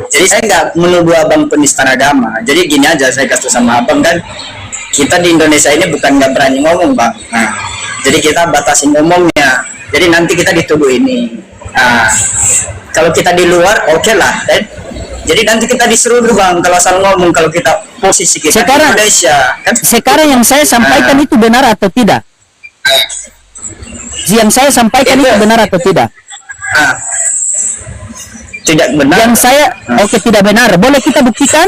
Jadi saya nggak menuduh abang penista agama. Jadi gini aja saya kasih sama abang kan, kita di Indonesia ini bukan nggak berani ngomong bang. Nah, jadi kita batasin ngomongnya. Jadi nanti kita dituduh ini. Nah, kalau kita di luar oke lah. Dan jadi nanti kita disuruh bang kalau asal ngomong, kalau kita posisi kita sekarang, di Indonesia kan. Sekarang yang saya sampaikan itu benar atau tidak? Yang saya sampaikan itu benar atau tidak? Tidak benar. Yang saya tidak benar. Boleh kita buktikan?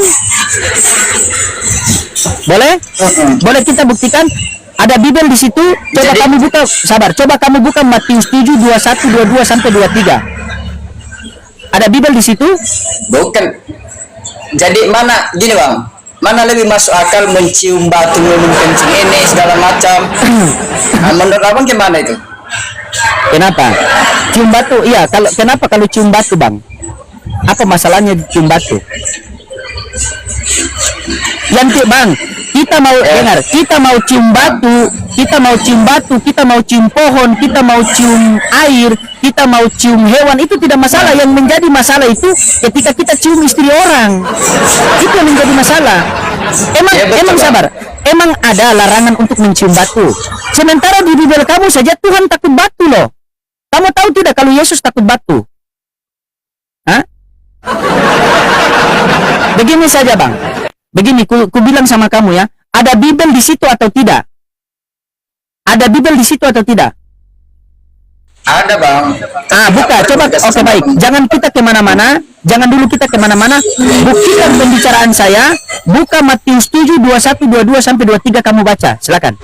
Boleh? Boleh kita buktikan? Ada Bible di situ. Coba kamu buka, sabar. Coba kamu buka Matius 7 21 22 sampai 23. Ada Bible di situ? Bukan. Jadi mana gini bang? Mana lebih masuk akal mencium batu, minum kencing ini segala macam? Nah, menurut abang gimana itu? Kenapa? Cium batu? Iya. Kenapa kalau cium batu bang? Apa masalahnya cium batu? Yang bang, kita mau dengar, kita mau cium batu, kita mau cium batu, kita mau cium pohon, kita mau cium air, kita mau cium hewan, itu tidak masalah. Yang menjadi masalah itu ketika kita cium istri orang, itu yang menjadi masalah. Emang sabar, emang ada larangan untuk mencium batu. Sementara di Bible kamu saja Tuhan takut batu loh. Kamu tahu tidak kalau Yesus takut batu? Hah? Begini saja bang, begini ku bilang sama kamu ya, ada Bible di situ atau tidak? Ada Bible di situ atau tidak? Ada bang. Buka, coba. Oke baik, jangan kita kemana-mana, jangan dulu kita kemana-mana. Buktikan pembicaraan saya. Buka Matius 7 21 22 sampai 23, kamu baca, silakan.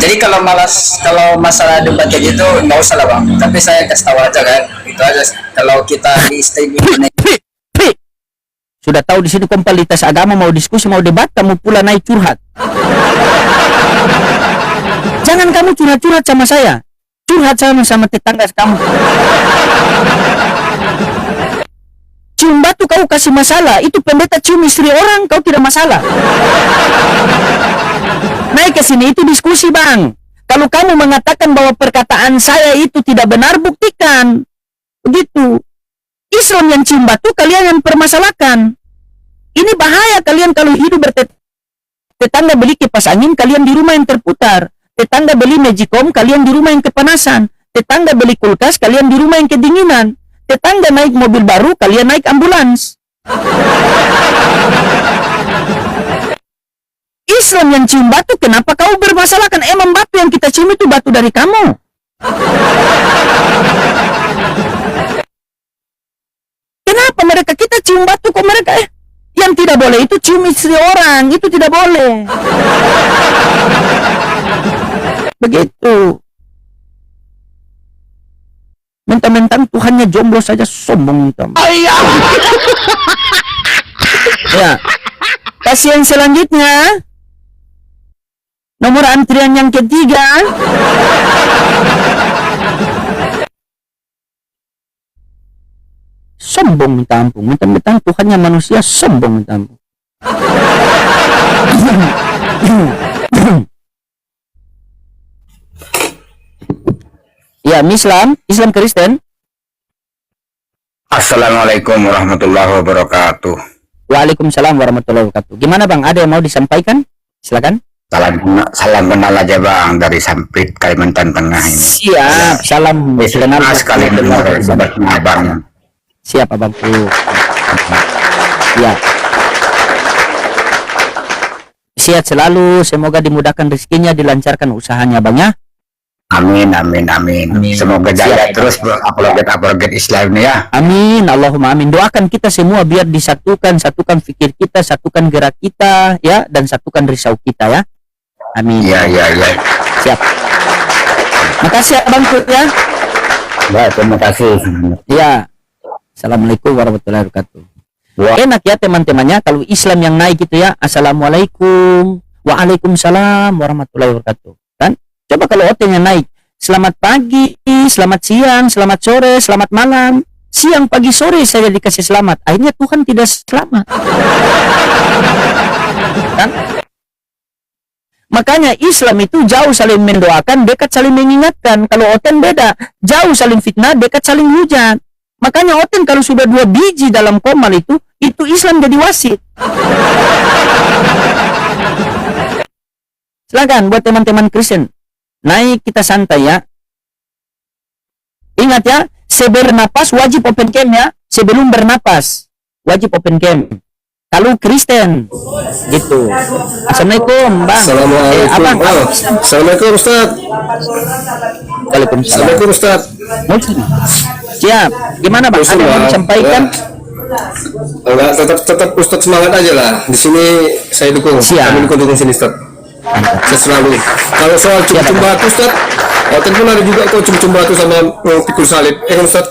Jadi kalau masalah debat kayak gitu nggak usah lah bang. Tapi saya kasih tahu aja kan, itu aja. Kalau kita di stay sudah tahu di sini kompalitas agama, mau diskusi, mau debat, kamu pula naik curhat. Jangan kamu curhat-curhat sama saya, curhat sama tetangga kamu. Cium batu kau kasih masalah, itu pendeta cium istri orang kau tidak masalah. Naik ke sini itu diskusi bang. Kalau kamu mengatakan bahwa perkataan saya itu tidak benar, buktikan. Begitu. Islam yang cium batu, kalian yang permasalahkan. Ini bahaya kalian kalau hidup tetangga beli kipas angin, kalian di rumah yang terputar. Tetangga beli magicom, kalian di rumah yang kepanasan. Tetangga beli kulkas, kalian di rumah yang kedinginan. Tetangga naik mobil baru, kalian naik ambulans. Islam yang cium batu, kenapa kau bermasalahkan? Emang batu yang kita cium itu batu dari kamu? Kenapa mereka kita cium batu, kok mereka yang tidak boleh itu cium istri orang, itu tidak boleh. Begitu. Mentang-mentang Tuhannya jomblo saja sombong itu. Ya. Pasien selanjutnya, nomor antrian yang ketiga. Sombong minta ampun, mentang-mentang Tuhannya manusia, sombong minta ampun. Ya, Islam Kristen. Assalamualaikum warahmatullahi wabarakatuh. Waalaikumsalam warahmatullahi wabarakatuh. Gimana bang, ada yang mau disampaikan? Silakan. Salam kenal aja bang, dari Sampit, Kalimantan Tengah ini. Siap, salam kenal sekali dengar abang. Siap abangku. Ya. Sehat selalu, semoga dimudahkan rezekinya, dilancarkan usahanya bang ya. Amin. Semoga jaya terus upload Islam ini ya. Amin, Allahumma amin. Doakan kita semua biar disatukan, satukan fikir kita, satukan gerak kita ya, dan satukan risau kita ya. Amin. Ya. Siap. Makasih abangku ya. Ya, terima kasih. Ya. Assalamualaikum warahmatullahi wabarakatuh. Enak ya teman-temannya kalau Islam yang naik gitu ya. Assalamualaikum. Waalaikumsalam warahmatullahi wabarakatuh. Kan? Coba kalau OT-nya naik. Selamat pagi, selamat siang, selamat sore, selamat malam. Siang, pagi, sore saya dikasih selamat. Akhirnya Tuhan tidak selamat. Kan? Makanya Islam itu jauh saling mendoakan, dekat saling mengingatkan. Kalau Oten beda, jauh saling fitnah, dekat saling hujat. Makanya Oten kalau sudah 2 biji dalam komal itu Islam jadi wasit. Silakan buat teman-teman Kristen, naik kita santai ya. Ingat ya, bernapas wajib open cam ya. Sebelum bernapas wajib open cam. Kalau Kristen gitu. Assalamualaikum Bang. Assalamualaikum. Abang. Assalamualaikum Ustaz. Waalaikumsalam. Assalamualaikum Ustaz. Siap. Gimana Bang? Ada yang mau disampaikan? Enggak, tetap Ustaz semangat aja lah. Di sini saya dukung. Siap. Kami dukung sini Ustaz. Saya selalu. Kalau soal cium-cium batu Ustaz, Oten pun ada juga kok cium-cium batu sama pikul salib. Kan Ustaz?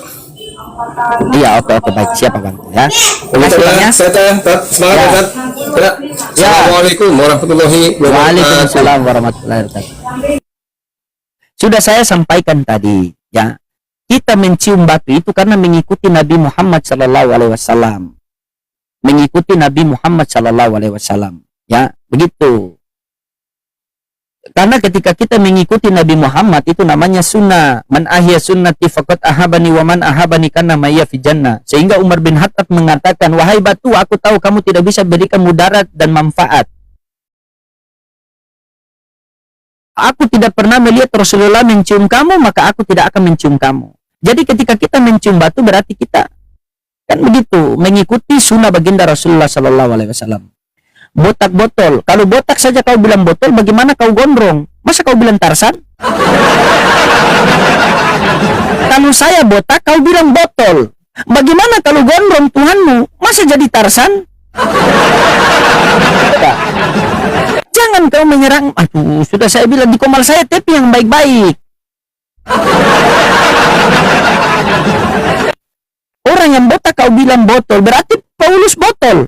Iya, oke baik. Siap Bang ya. Terima kasih Bang ya. Semangat Ya. Ustaz. Ya. Assalamualaikum warahmatullahi wabarakatuh. Waalaikumsalam warahmatullahi wabarakatuh. Sudah saya sampaikan tadi ya. Kita mencium batu itu karena mengikuti Nabi Muhammad sallallahu alaihi wasallam. Mengikuti Nabi Muhammad sallallahu alaihi wasallam. Ya, begitu. Karena ketika kita mengikuti Nabi Muhammad itu namanya sunnah. Man ahya sunnati faqad ahabani wa man ahabani kana ma'iyya fi jannah. Sehingga Umar bin Khattab mengatakan, "Wahai batu, aku tahu kamu tidak bisa berikan mudarat dan manfaat. Aku tidak pernah melihat Rasulullah mencium kamu, maka aku tidak akan mencium kamu." Jadi ketika kita mencium batu berarti kita kan begitu mengikuti sunnah baginda Rasulullah sallallahu alaihi wasallam. Botak botol, kalau botak saja kau bilang botol, bagaimana kau gondrong? Masa kau bilang Tarsan? Kalau saya botak, kau bilang botol. Bagaimana kalau gondrong Tuhanmu? Masa jadi Tarsan? Jangan kau menyerang. Aduh, sudah saya bilang di komal saya tapi yang baik-baik. Orang yang botak kau bilang botol, berarti Paulus botol.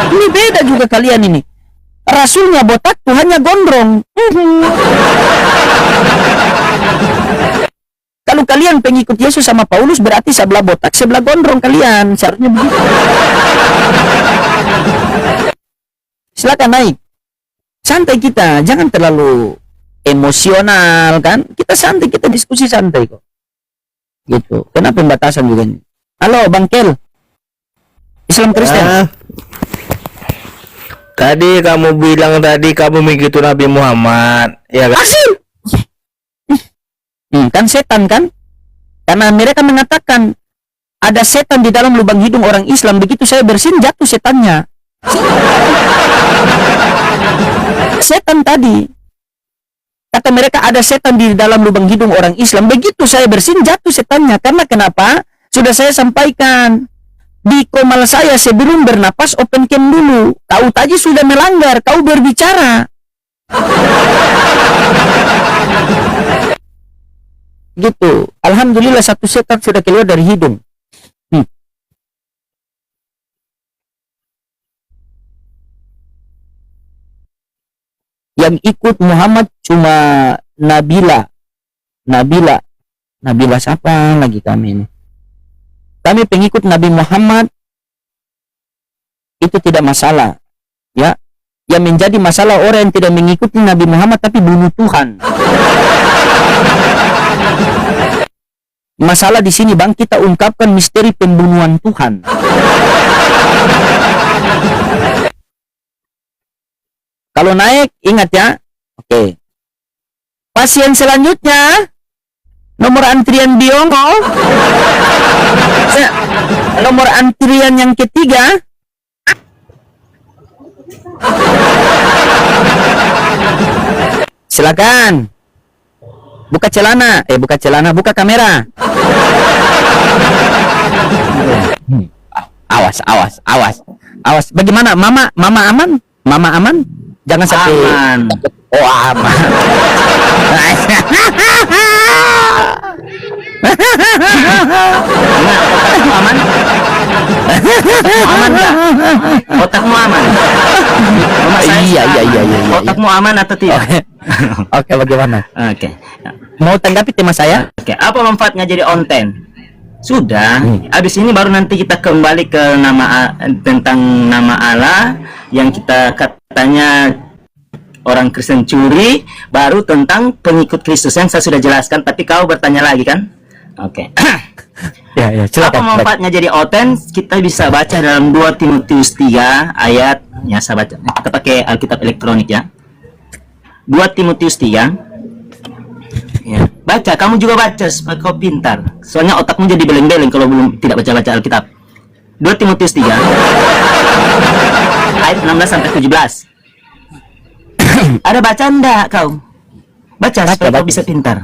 Ini beda juga kalian ini. Rasulnya botak, Tuhannya gondrong. Kalau kalian pengikut Yesus sama Paulus berarti sebelah botak, sebelah gondrong kalian. Syaratnya begitu. Silakan naik. Santai kita, jangan terlalu emosional kan. Kita santai, kita diskusi santai kok. Gitu. Kenapa pembatasan juga ini? Halo Bang Kel. Islam Kristen. Tadi kamu bilang kamu mengikuti Nabi Muhammad, ya kan? Asil. Kan setan kan? Karena mereka mengatakan ada setan di dalam lubang hidung orang Islam. Begitu saya bersin jatuh setannya. Setan tadi. Kata mereka ada setan di dalam lubang hidung orang Islam. Begitu saya bersin jatuh setannya. Karena kenapa? Sudah saya sampaikan. Di komal saya sebelum bernapas open cam dulu. Kau tadi sudah melanggar, kau berbicara. Gitu. Alhamdulillah satu setan sudah keluar dari hidung. Yang ikut Muhammad cuma Nabila siapa lagi kami ini? Kami pengikut Nabi Muhammad itu tidak masalah, ya. Yang menjadi masalah orang yang tidak mengikuti Nabi Muhammad tapi bunuh Tuhan. Masalah di sini Bang, kita ungkapkan misteri pembunuhan Tuhan. Kalau naik ingat ya. Oke. Pasien selanjutnya nomor antrian Biongo. Nomor antrian yang ketiga. Silakan. Buka celana, buka kamera. Awas. Bagaimana? Mama aman? Mama aman? Jangan sampai Aman. Oh, aman. Aman? Aman nggak? Otakmu aman? Mama saya Iya. Otakmu aman atau tidak? Oke, bagaimana? Oke. Mau tanggapi tema saya? Oke. Apa manfaatnya jadi onten? Sudah. Habis ini baru nanti kita kembali ke tentang nama Allah yang kita katanya orang Kristen curi, baru tentang pengikut Kristus yang saya sudah jelaskan, tapi kau bertanya lagi kan? Oke. Ya, Apa silakan. manfaatnya jadi oten? Kita bisa baca dalam 2 Timotius 3 ayat, ya saya baca. Kita pakai Alkitab elektronik ya. 2 Timotius 3. Ya, baca, kamu juga baca supaya kau pintar. Soalnya otakmu jadi beleng-beleng kalau belum tidak baca-baca Alkitab. 2 Timotius 3 ayat 16 sampai 17. Ada baca enggak kau? Baca supaya kau bisa pintar.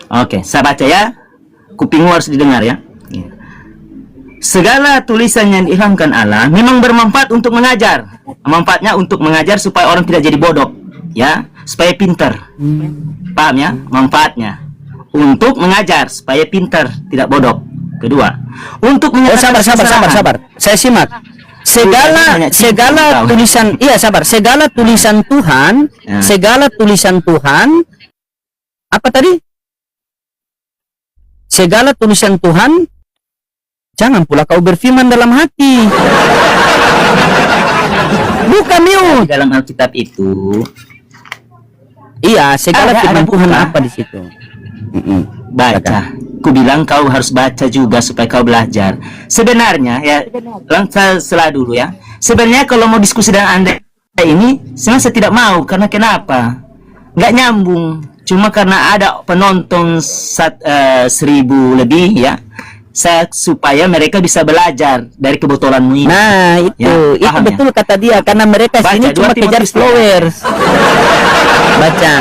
Oke, saya baca ya. Kupingmu harus didengar ya. Segala tulisan yang diilhamkan Allah memang bermanfaat untuk mengajar. Manfaatnya untuk mengajar supaya orang tidak jadi bodoh, ya, supaya pintar. Paham ya? Manfaatnya untuk mengajar supaya pintar, tidak bodoh. Kedua, untuk menyatakan sabar. Saya simak. Segala tulisan, iya sabar. Segala tulisan Tuhan, Ya. segala tulisan Tuhan. Apa tadi? Segala tulisan Tuhan. Jangan pula kau berfirman dalam hati. Bukan mute. Dalam Alkitab itu Iya, segala Ada firman Tuhan buka. apa di situ? baca. Ku bilang kau harus baca juga supaya kau belajar. Sebenarnya ya, langsung selah dulu ya. Sebenarnya kalau mau diskusi dengan Anda ini, saya tidak mau. Karena kenapa? Nggak nyambung. Cuma karena ada penonton 1000 lebih ya. Supaya mereka bisa belajar dari kebotolanmu ini. Nah, itu Ya, paham ya? betul kata dia, karena mereka Baca, sini 2 cuma kejar Timotius followers. Baca.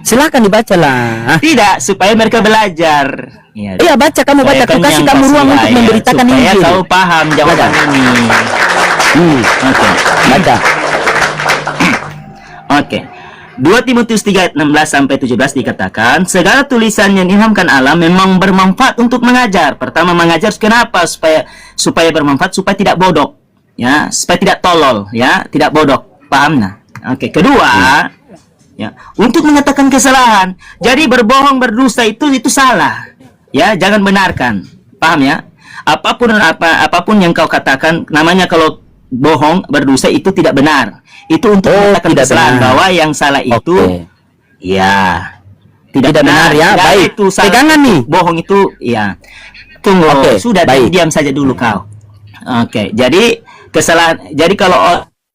Silakan dibacalah. Tidak, supaya mereka belajar. Ya, Iya, baca, kamu baca. Aku kasih kamu ruang untuk memberitakan supaya Injil. kau paham jawaban ini. Oke. Baca. Oke. 2 Timotius 3 ayat 16 sampai 17 dikatakan, segala tulisan yang diilhamkan Allah memang bermanfaat untuk mengajar. Pertama, mengajar kenapa? Supaya bermanfaat, supaya tidak bodoh. Ya, supaya tidak tolol, ya, tidak bodoh. Paham nah? Oke, kedua, ya, untuk menyatakan kesalahan. Jadi berbohong, berdusta itu salah. Ya, jangan benarkan. Paham ya? Apapun yang kau katakan, namanya kalau bohong, berdusta itu tidak benar. Itu untuk menyatakan tidak kesalahan benar. bahwa yang salah itu Oke. ya Tidak benar ya. Tidak, Baik. itu salah. Pegangan nih. Bohong itu ya. Tunggu, Oke, sudah baik. diam saja dulu kau. Oke, jadi kesalahan. Jadi kalau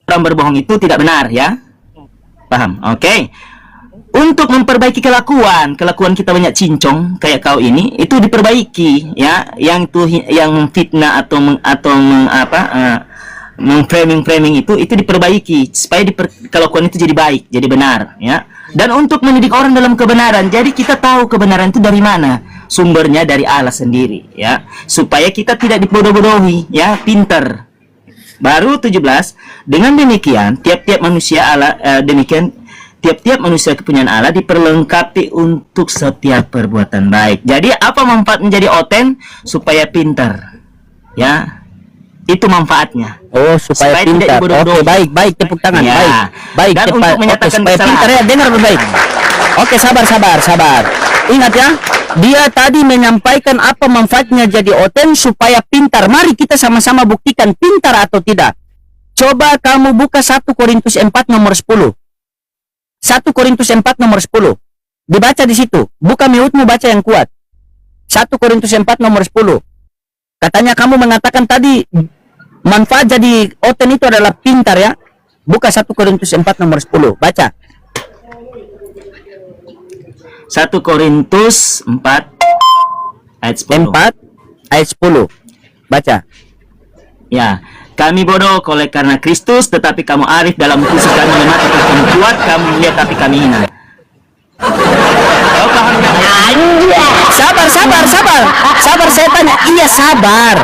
orang berbohong itu tidak benar ya. Paham? Oke. Untuk memperbaiki kelakuan kita banyak cincong kayak kau ini, itu diperbaiki ya. Yang fitnah mengframing itu diperbaiki supaya kelakuan itu jadi baik, jadi benar ya. Dan untuk mendidik orang dalam kebenaran, jadi kita tahu kebenaran itu dari mana, sumbernya dari Allah sendiri ya, supaya kita tidak dibodoh-bodohi ya, pinter. Baru 17, dengan demikian tiap-tiap manusia kepunyaan Allah diperlengkapi untuk setiap perbuatan baik. Jadi apa manfaat menjadi oten? Supaya pintar ya, itu manfaatnya. Oh, supaya Supaya tidak pintar. dibodoh-bodohi. Oke, baik, tepuk tangan. Ya. Baik, Dan cepat. untuk Oke, menyatakan supaya kesalahan. pintar ya, dengar baik. Oke, sabar. Ingat ya, dia tadi menyampaikan apa manfaatnya jadi oten supaya pintar. Mari kita sama-sama buktikan pintar atau tidak. Coba kamu buka 1 Korintus 4 nomor 10. 1 Korintus 4 nomor 10. Dibaca di situ. Buka mute-mu, baca yang kuat. 1 Korintus 4 nomor 10. Katanya kamu mengatakan tadi manfaat jadi oten itu adalah pintar ya. Buka 1 Korintus 4 nomor 10. Baca. 1 Korintus 4 ayat 10. 4 ayat 10. Baca. Ya, kami bodoh karena Kristus, tetapi kamu arif dalam khusus kami lemah, tetapi kamu kuat, kamu mulia, tapi kami hina. Kau paham nggak? Sabar, saya tanya. Iya, sabar,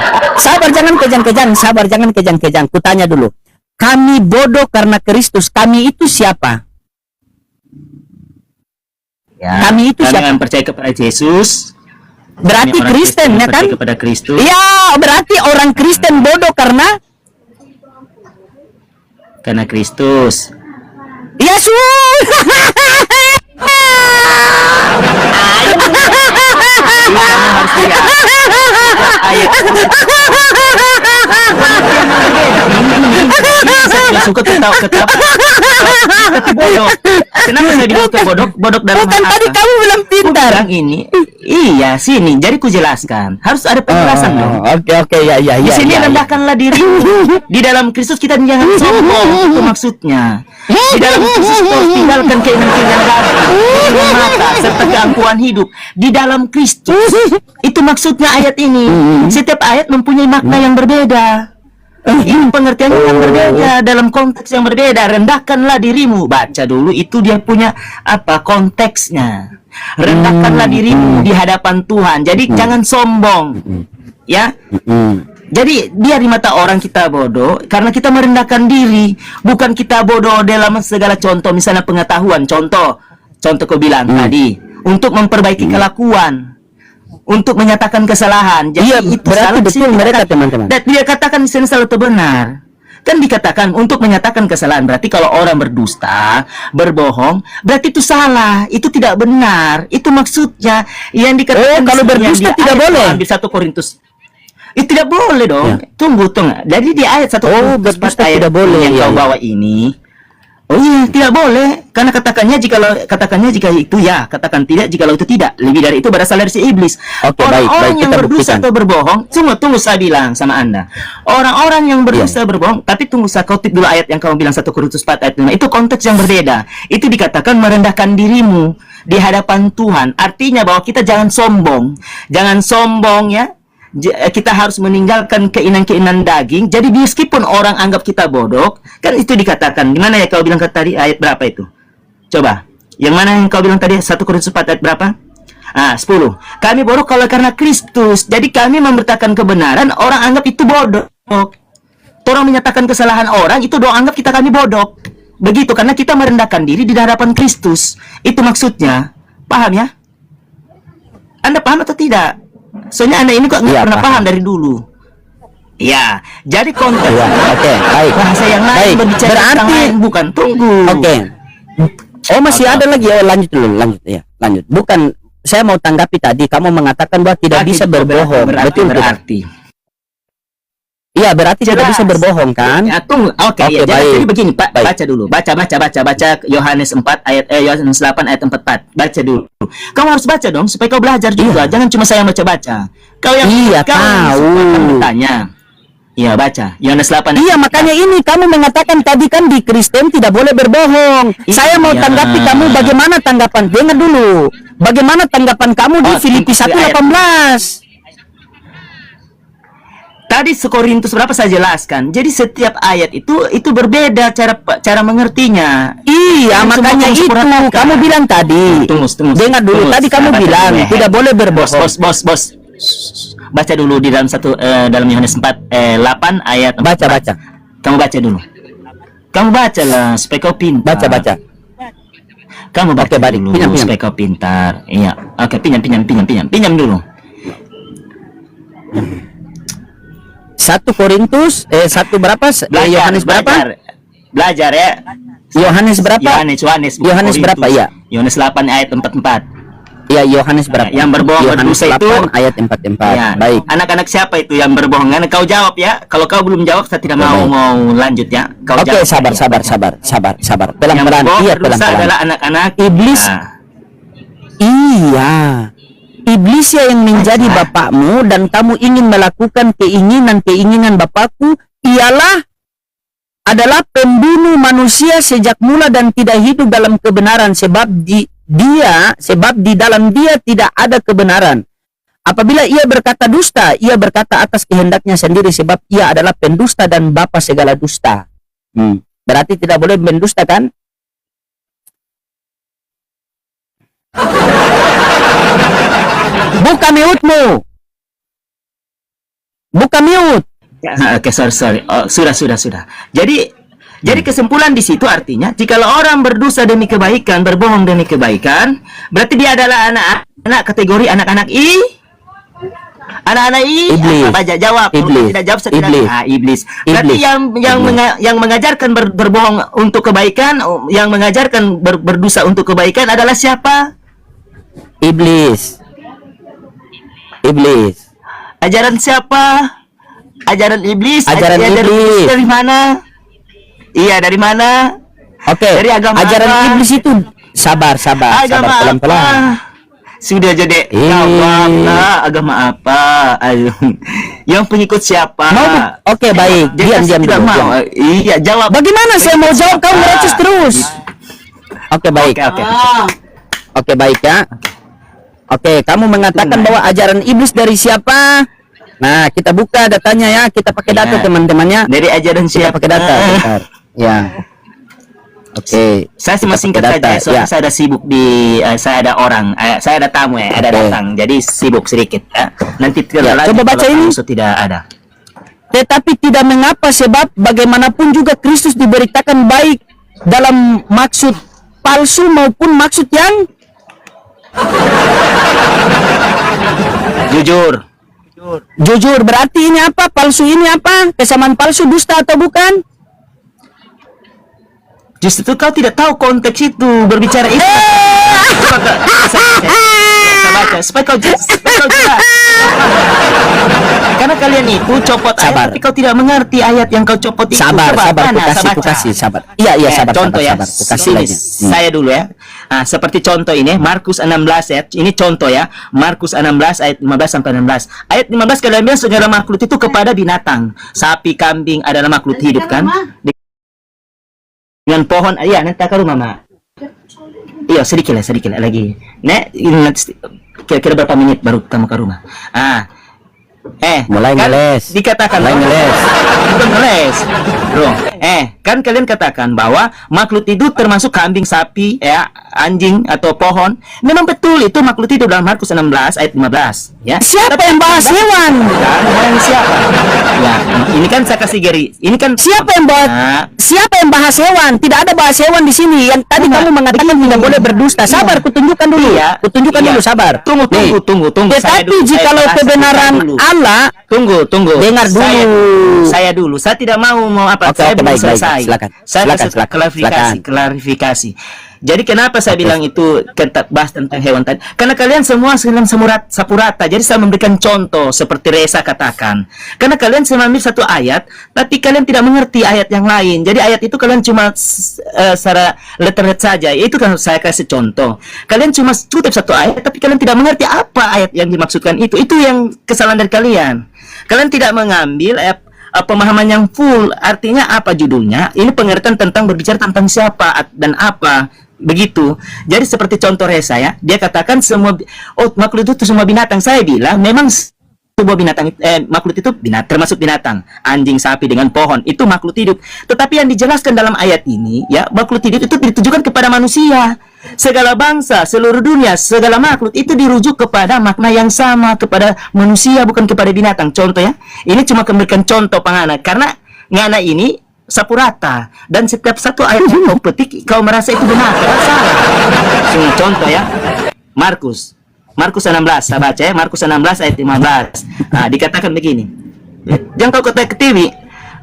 jangan kejang-kejang. Sabar, jangan kejang-kejang. Kutanya dulu. Kami bodoh karena Kristus. Kami itu siapa? Ya, Kami itu siapa? yang percaya kepada Yesus. Berarti Kami orang Kristen yang ya kan? percaya kepada Kristus. Iya, berarti orang Kristen bodoh karena Kristus. Yesus. tahu kenapa bodoh. Kenapa saya bilang itu bodoh? Bodoh dalam Bukan hal tadi apa? kamu bilang Aku pintar. bilang ini. Iya, sini. Jadi ku jelaskan. Harus ada penjelasan dong. Oke, ya, Di sini ya. rendahkanlah dirimu. Di dalam Kristus kita jangan sombong. Itu maksudnya. Di dalam Kristus kita harus tinggalkan keinginan daging, keinginan mata, serta keangkuhan hidup. Di dalam Kristus. Itu maksudnya ayat ini. Setiap ayat mempunyai makna yang berbeda. Ini pengertiannya yang berbeda dalam konteks yang berbeda. Rendahkanlah dirimu. Baca dulu itu dia punya apa konteksnya. Rendahkanlah dirimu di hadapan Tuhan. Jadi jangan sombong. Ya. Jadi dia di mata orang kita bodoh karena kita merendahkan diri, bukan kita bodoh dalam segala contoh, misalnya pengetahuan, contoh kau bilang tadi, untuk memperbaiki kelakuan, untuk menyatakan kesalahan. Jadi Iya, itu berarti salah di betul sini mereka, dikatakan. teman-teman. Dan dia katakan di sini selalu benar. Kan dikatakan untuk menyatakan kesalahan, berarti kalau orang berdusta, berbohong, berarti itu salah, itu tidak benar. Itu maksudnya yang dikatakan. kalau di sini, berdusta yang di tidak ayat boleh. Ambil 1 Korintus. Itu tidak boleh dong. Ya. Tunggu. Jadi di ayat 1 Korintus 4 berdusta ayat tidak boleh, yang ya, kau ya. bawa ini. Oh iya, tidak boleh. Karena katakannya jika itu ya, katakan tidak jikalau itu tidak. Lebih dari itu berasal dari si iblis. Oke, baik, Orang-orang yang kita berdusta buktikan. atau berbohong, tunggu saya bilang sama Anda. Orang-orang yang berdusta berbohong, tapi tunggu saya kutip dulu ayat yang kamu bilang 1 Korintus 4 ayat 5. Itu konteks yang berbeda. Itu dikatakan merendahkan dirimu di hadapan Tuhan. Artinya bahwa kita jangan sombong. Jangan sombong ya. Kita harus meninggalkan keinginan-keinginan daging. Jadi meskipun orang anggap kita bodoh, kan itu dikatakan. Gimana ya kau bilang tadi ayat berapa itu? Coba. Yang mana yang kau bilang tadi 1 Korintus 4 ayat berapa? 10. Kami bodoh kalau karena Kristus. Jadi kami memberitakan kebenaran, orang anggap itu bodoh. Orang menyatakan kesalahan orang, itu doang anggap kami bodoh. Begitu karena kita merendahkan diri di hadapan Kristus. Itu maksudnya. Paham ya? Anda paham atau tidak? Soalnya Anda ini kok nggak Iya, pernah paham. paham dari dulu. Ya, jadi konteks Iya, oke, baik. bahasa yang lain Baik, berbicara tentang berarti- lain, bukan. Tunggu. Oke. Oh, masih ada lagi. Oh, lanjut dulu, lanjut. Bukan, saya mau tanggapi tadi kamu mengatakan bahwa tidak Tadi bisa berbohong. Betul, berarti. Iya, berarti tidak Jelas. bisa berbohong kan? Ya, tunggu. Oke, Oke, ya, baik. jadi begini, Pak. Baik. Baca dulu. Baca Yohanes 4 ayat Yohanes 8 ayat 44. Baca dulu. Kamu harus baca dong supaya kau belajar juga. Jangan cuma saya baca-baca. Kau yang Iya, kau yang tahu. suka akan bertanya. Iya, baca. Yohanes 8 ayat Iya, makanya ini kamu mengatakan tadi kan di Kristen tidak boleh berbohong. Saya mau Iya. tanggapi kamu bagaimana tanggapan. Dengar dulu. Bagaimana tanggapan kamu di Oh, Filipi tunggu, 1:18? Tadi Korintus berapa saya jelaskan. Jadi setiap ayat itu berbeda cara mengertinya. Iya, Yang makanya semua itu kamu kamu bilang tadi. Tunggu. Dengar dulu. Tunggu. Tadi kamu Baca bilang dulu, ya. tidak boleh berbohong. Bos. Baca dulu di dalam dalam Yohanes 8 ayat 4. Baca. Kamu baca dulu. Kamu bacalah supaya kau pintar. Baca. Kamu baca Oke, baik. dulu Pinjam. supaya kau pintar. Iya. Oke, pinjam dulu. 1 Korintus 1 berapa? Yohanes berapa? Belajar ya. Yohanes berapa? Yohanes bukan Yohanes Korintus. berapa? Iya. Yohanes 8 ayat 44. Ya, Yohanes berapa? Yang berbohong Yohanes berdosa itu 8 ayat 44. Ya. Baik. Anak-anak siapa itu yang berbohong? Karena kau jawab ya. Kalau kau belum jawab, saya tidak mau lanjut ya. Kau Oke, jawab. sabar. Yang Pelan-pelan. berbohong Iya, berdosa pelan-pelan. adalah anak-anak Iblis. Nah, Iya. Iblis yang menjadi bapakmu dan kamu ingin melakukan keinginan adalah pembunuh manusia sejak mula dan tidak hidup dalam kebenaran sebab di dalam dia tidak ada kebenaran. Apabila ia berkata dusta, ia berkata atas kehendaknya sendiri sebab ia adalah pendusta dan bapa segala dusta. Berarti tidak boleh mendusta kan? Buka mute-mu. Buka mute. Oke, sorry. Oh, sudah. Jadi kesimpulan di situ artinya, jikalau orang berdosa demi kebaikan, berbohong demi kebaikan, berarti dia adalah anak kategori anak-anak anak-anak Iblis. Apa aja jawab? Kalau Iblis. tidak jawab, saya tidak. Iblis. Iblis. Berarti Iblis. yang mengajarkan berbohong untuk kebaikan, yang mengajarkan berdosa untuk kebaikan adalah siapa? Iblis. Ajaran siapa? Ajaran iblis. Ajaran iblis. Dari mana? Iya, dari mana? Oke, Dari agama ajaran apa? iblis itu sabar, Agama pelan-pelan. apa? Sudah jadi jawablah, agama apa? Ayo. Yang pengikut siapa? Oke, baik. Jadi Diam tidak dulu. mau. diam. Iya, jawab. Bagaimana saya mau jawab kau mereces terus? Oke, baik. Oke. Oke, baik ya. Oke, kamu mengatakan bahwa ajaran iblis dari siapa? Nah, kita buka datanya ya. Kita pakai data Ya. teman-temannya. Dari ajaran Kita siapa? pakai data. Bentar. Ya. Oke. Saya cuma kita singkat pakai saja. data, Soalnya ya. saya ada sibuk di, saya ada orang, saya ada tamu ya, ada Oke. datang. Jadi sibuk sedikit. Nanti Ya, lagi coba baca kalau ini. Alonso tidak ada. Tetapi tidak mengapa sebab bagaimanapun juga Kristus diberitakan baik dalam maksud palsu maupun maksud yang Jujur. jujur. Berarti ini apa? Palsu ini apa? Kesamaan palsu, dusta atau bukan? Justru kau tidak tahu konteks itu berbicara itu. Coba saya baca supaya kau jelas. Karena kalian itu copot Sabar. ayat, tapi kau tidak mengerti ayat yang kau copot itu. Sabar, Coba, sabar, mana? Saya ku baca. kasih, sabar. Iya, sabar, contoh sabar, ya. sabar. Ku kasih Ini lagi. Saya dulu ya. Seperti contoh ini Markus 16 ya. Ini contoh ya. Markus 16 ayat 15 sampai 16. Ayat 15 kalian bilang segala makhluk itu kepada binatang. Sapi, kambing adalah makhluk hidup kan? Dengan pohon, iya nanti ke rumah mak. Iya sedikit lah lagi. Nek ini nanti kira-kira berapa menit baru kamu ke rumah. Mulai kan ngeles. Dikatakan Mulai ngeles. Bukan ngeles, bro. Kan kalian katakan bahwa makhluk hidup termasuk kambing, sapi, ya, anjing atau pohon. Memang betul itu makhluk hidup dalam Markus 16 ayat 15, ya. Siapa yang bahas hewan? Kan siapa? Ya, ini kan saya kasih Gary. Ini kan Siapa yang bahas? Nah, Siapa yang bahas hewan? Tidak ada bahas hewan di sini. Yang tadi Enggak, kamu mengatakan begini. tidak boleh berdusta. Sabar, kutunjukkan dulu. Iya. Kutunjukkan Iya. dulu, sabar. Tunggu. Nih. Saya Tetapi dulu, jikalau saya kebenaran dulu. Allah, Tunggu. Dengar dulu. Saya dulu. Saya tidak mau apa. Oke, Saya oke, belum baik. selesai. Silakan. Saya Silakan, kasih silakan. klarifikasi. Jadi kenapa saya bilang itu bahas tentang hewan tadi? Karena kalian semua sedang sapurata. Jadi saya memberikan contoh seperti Reza katakan. Karena kalian cuma ambil satu ayat, tapi kalian tidak mengerti ayat yang lain. Jadi ayat itu kalian cuma secara letterhead saja. Itu kan saya kasih contoh. Kalian cuma kutip satu ayat, tapi kalian tidak mengerti apa ayat yang dimaksudkan itu. Itu yang kesalahan dari kalian. Kalian tidak mengambil pemahaman yang full. Artinya apa judulnya? Ini pengertian tentang berbicara tentang siapa dan apa. Begitu. Jadi seperti contoh Reza ya, dia katakan semua makhluk itu semua binatang. Saya bilang memang sebuah binatang makhluk itu termasuk binatang, anjing, sapi dengan pohon itu makhluk hidup. Tetapi yang dijelaskan dalam ayat ini ya, makhluk hidup itu ditujukan kepada manusia. Segala bangsa, seluruh dunia, segala makhluk itu dirujuk kepada makna yang sama, kepada manusia bukan kepada binatang. Contoh ya. Ini cuma memberikan contoh pangana karena ngana ini sapu rata dan setiap satu ayat yang kau petik kau merasa itu benar padahal salah. Contoh ya, Markus 16 saya baca ya, Markus 16 ayat 15. Dikatakan begini, jangan kau kata ke TV.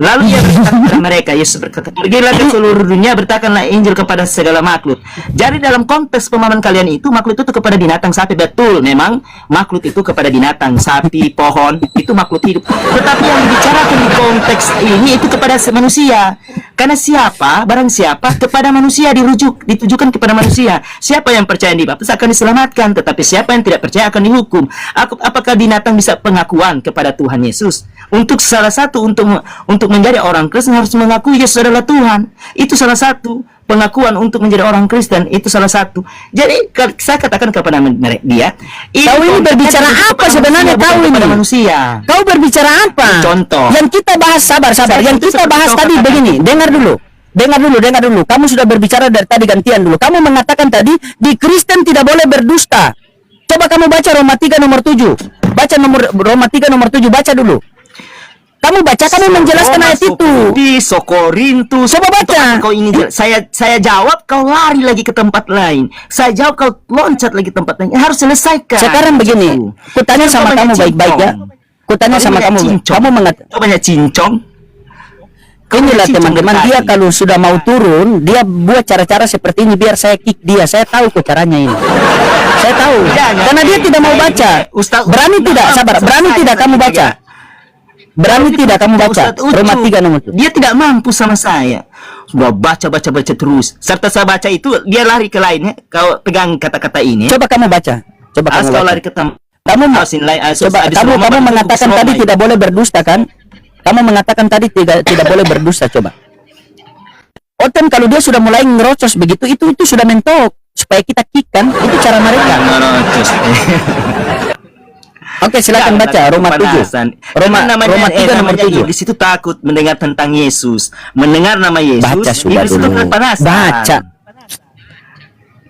Lalu ia berkata kepada mereka, Yesus berkata, pergilah ke seluruh dunia, beritakanlah Injil kepada segala makhluk. Jadi dalam konteks pemahaman kalian itu, makhluk itu kepada binatang, sapi. Betul, memang makhluk itu kepada binatang, sapi, pohon, itu makhluk hidup. Tetapi yang dibicarakan di konteks ini itu kepada manusia. Karena siapa, barang siapa, kepada manusia ditujukan kepada manusia. Siapa yang percaya dibaptis akan diselamatkan, tetapi siapa yang tidak percaya akan dihukum. Apakah binatang bisa pengakuan kepada Tuhan Yesus? Untuk salah satu, untuk menjadi orang Kristen harus mengakui Yesus adalah Tuhan. Itu salah satu pengakuan untuk menjadi orang Kristen. Itu salah satu. Jadi saya katakan kepada dia, kau ini berbicara apa sebenarnya? Kau ini manusia. Kau berbicara apa? Contoh. Yang kita bahas, sabar. Yang kita bahas tadi begini. Dengar dulu. Kamu sudah berbicara dari tadi, gantian dulu. Kamu mengatakan tadi di Kristen tidak boleh berdusta. Coba kamu baca Roma 3 nomor 7. Baca Roma 3 nomor 7, baca dulu. Kamu baca, kamu menjelaskan ayat itu. Di Sokorintus. Coba baca. Kau ini saya jawab, kau lari lagi ke tempat lain. Saya jawab, kau loncat lagi ke tempat lain. Harus selesaikan. Sekarang begini, kutanya sama kamu baik-baik ya. Kutanya sama kamu. Kamu mengatakan. Kau banyak cincong. Inilah teman-teman, dia kalau sudah mau turun, dia buat cara-cara seperti ini biar saya kick dia. Saya tahu kok caranya ini. Saya tahu. Karena dia tidak mau baca. Berani tidak? Sabar. Berani tidak kamu baca? Berani tidak kamu baca Roma 3 nomor 7? Dia tidak mampu sama saya. Sudah baca terus. Serta saya baca itu, dia lari ke lainnya. Kau pegang kata-kata ini. Coba kamu baca. Coba kamu Kau baca. lari ke tempat. Kamu coba kamu mengatakan tadi tidak boleh berdusta kan? Kamu mengatakan tadi tidak boleh berdusta, coba. Oten kalau dia sudah mulai ngerocos begitu itu sudah mentok supaya kita kick kan, itu cara mereka. Oke, silakan baca Roma 7. Roma 3 nomor 7. Di situ takut mendengar tentang Yesus, mendengar nama Yesus. Baca sudah iblis itu dulu. kepanasan. Baca.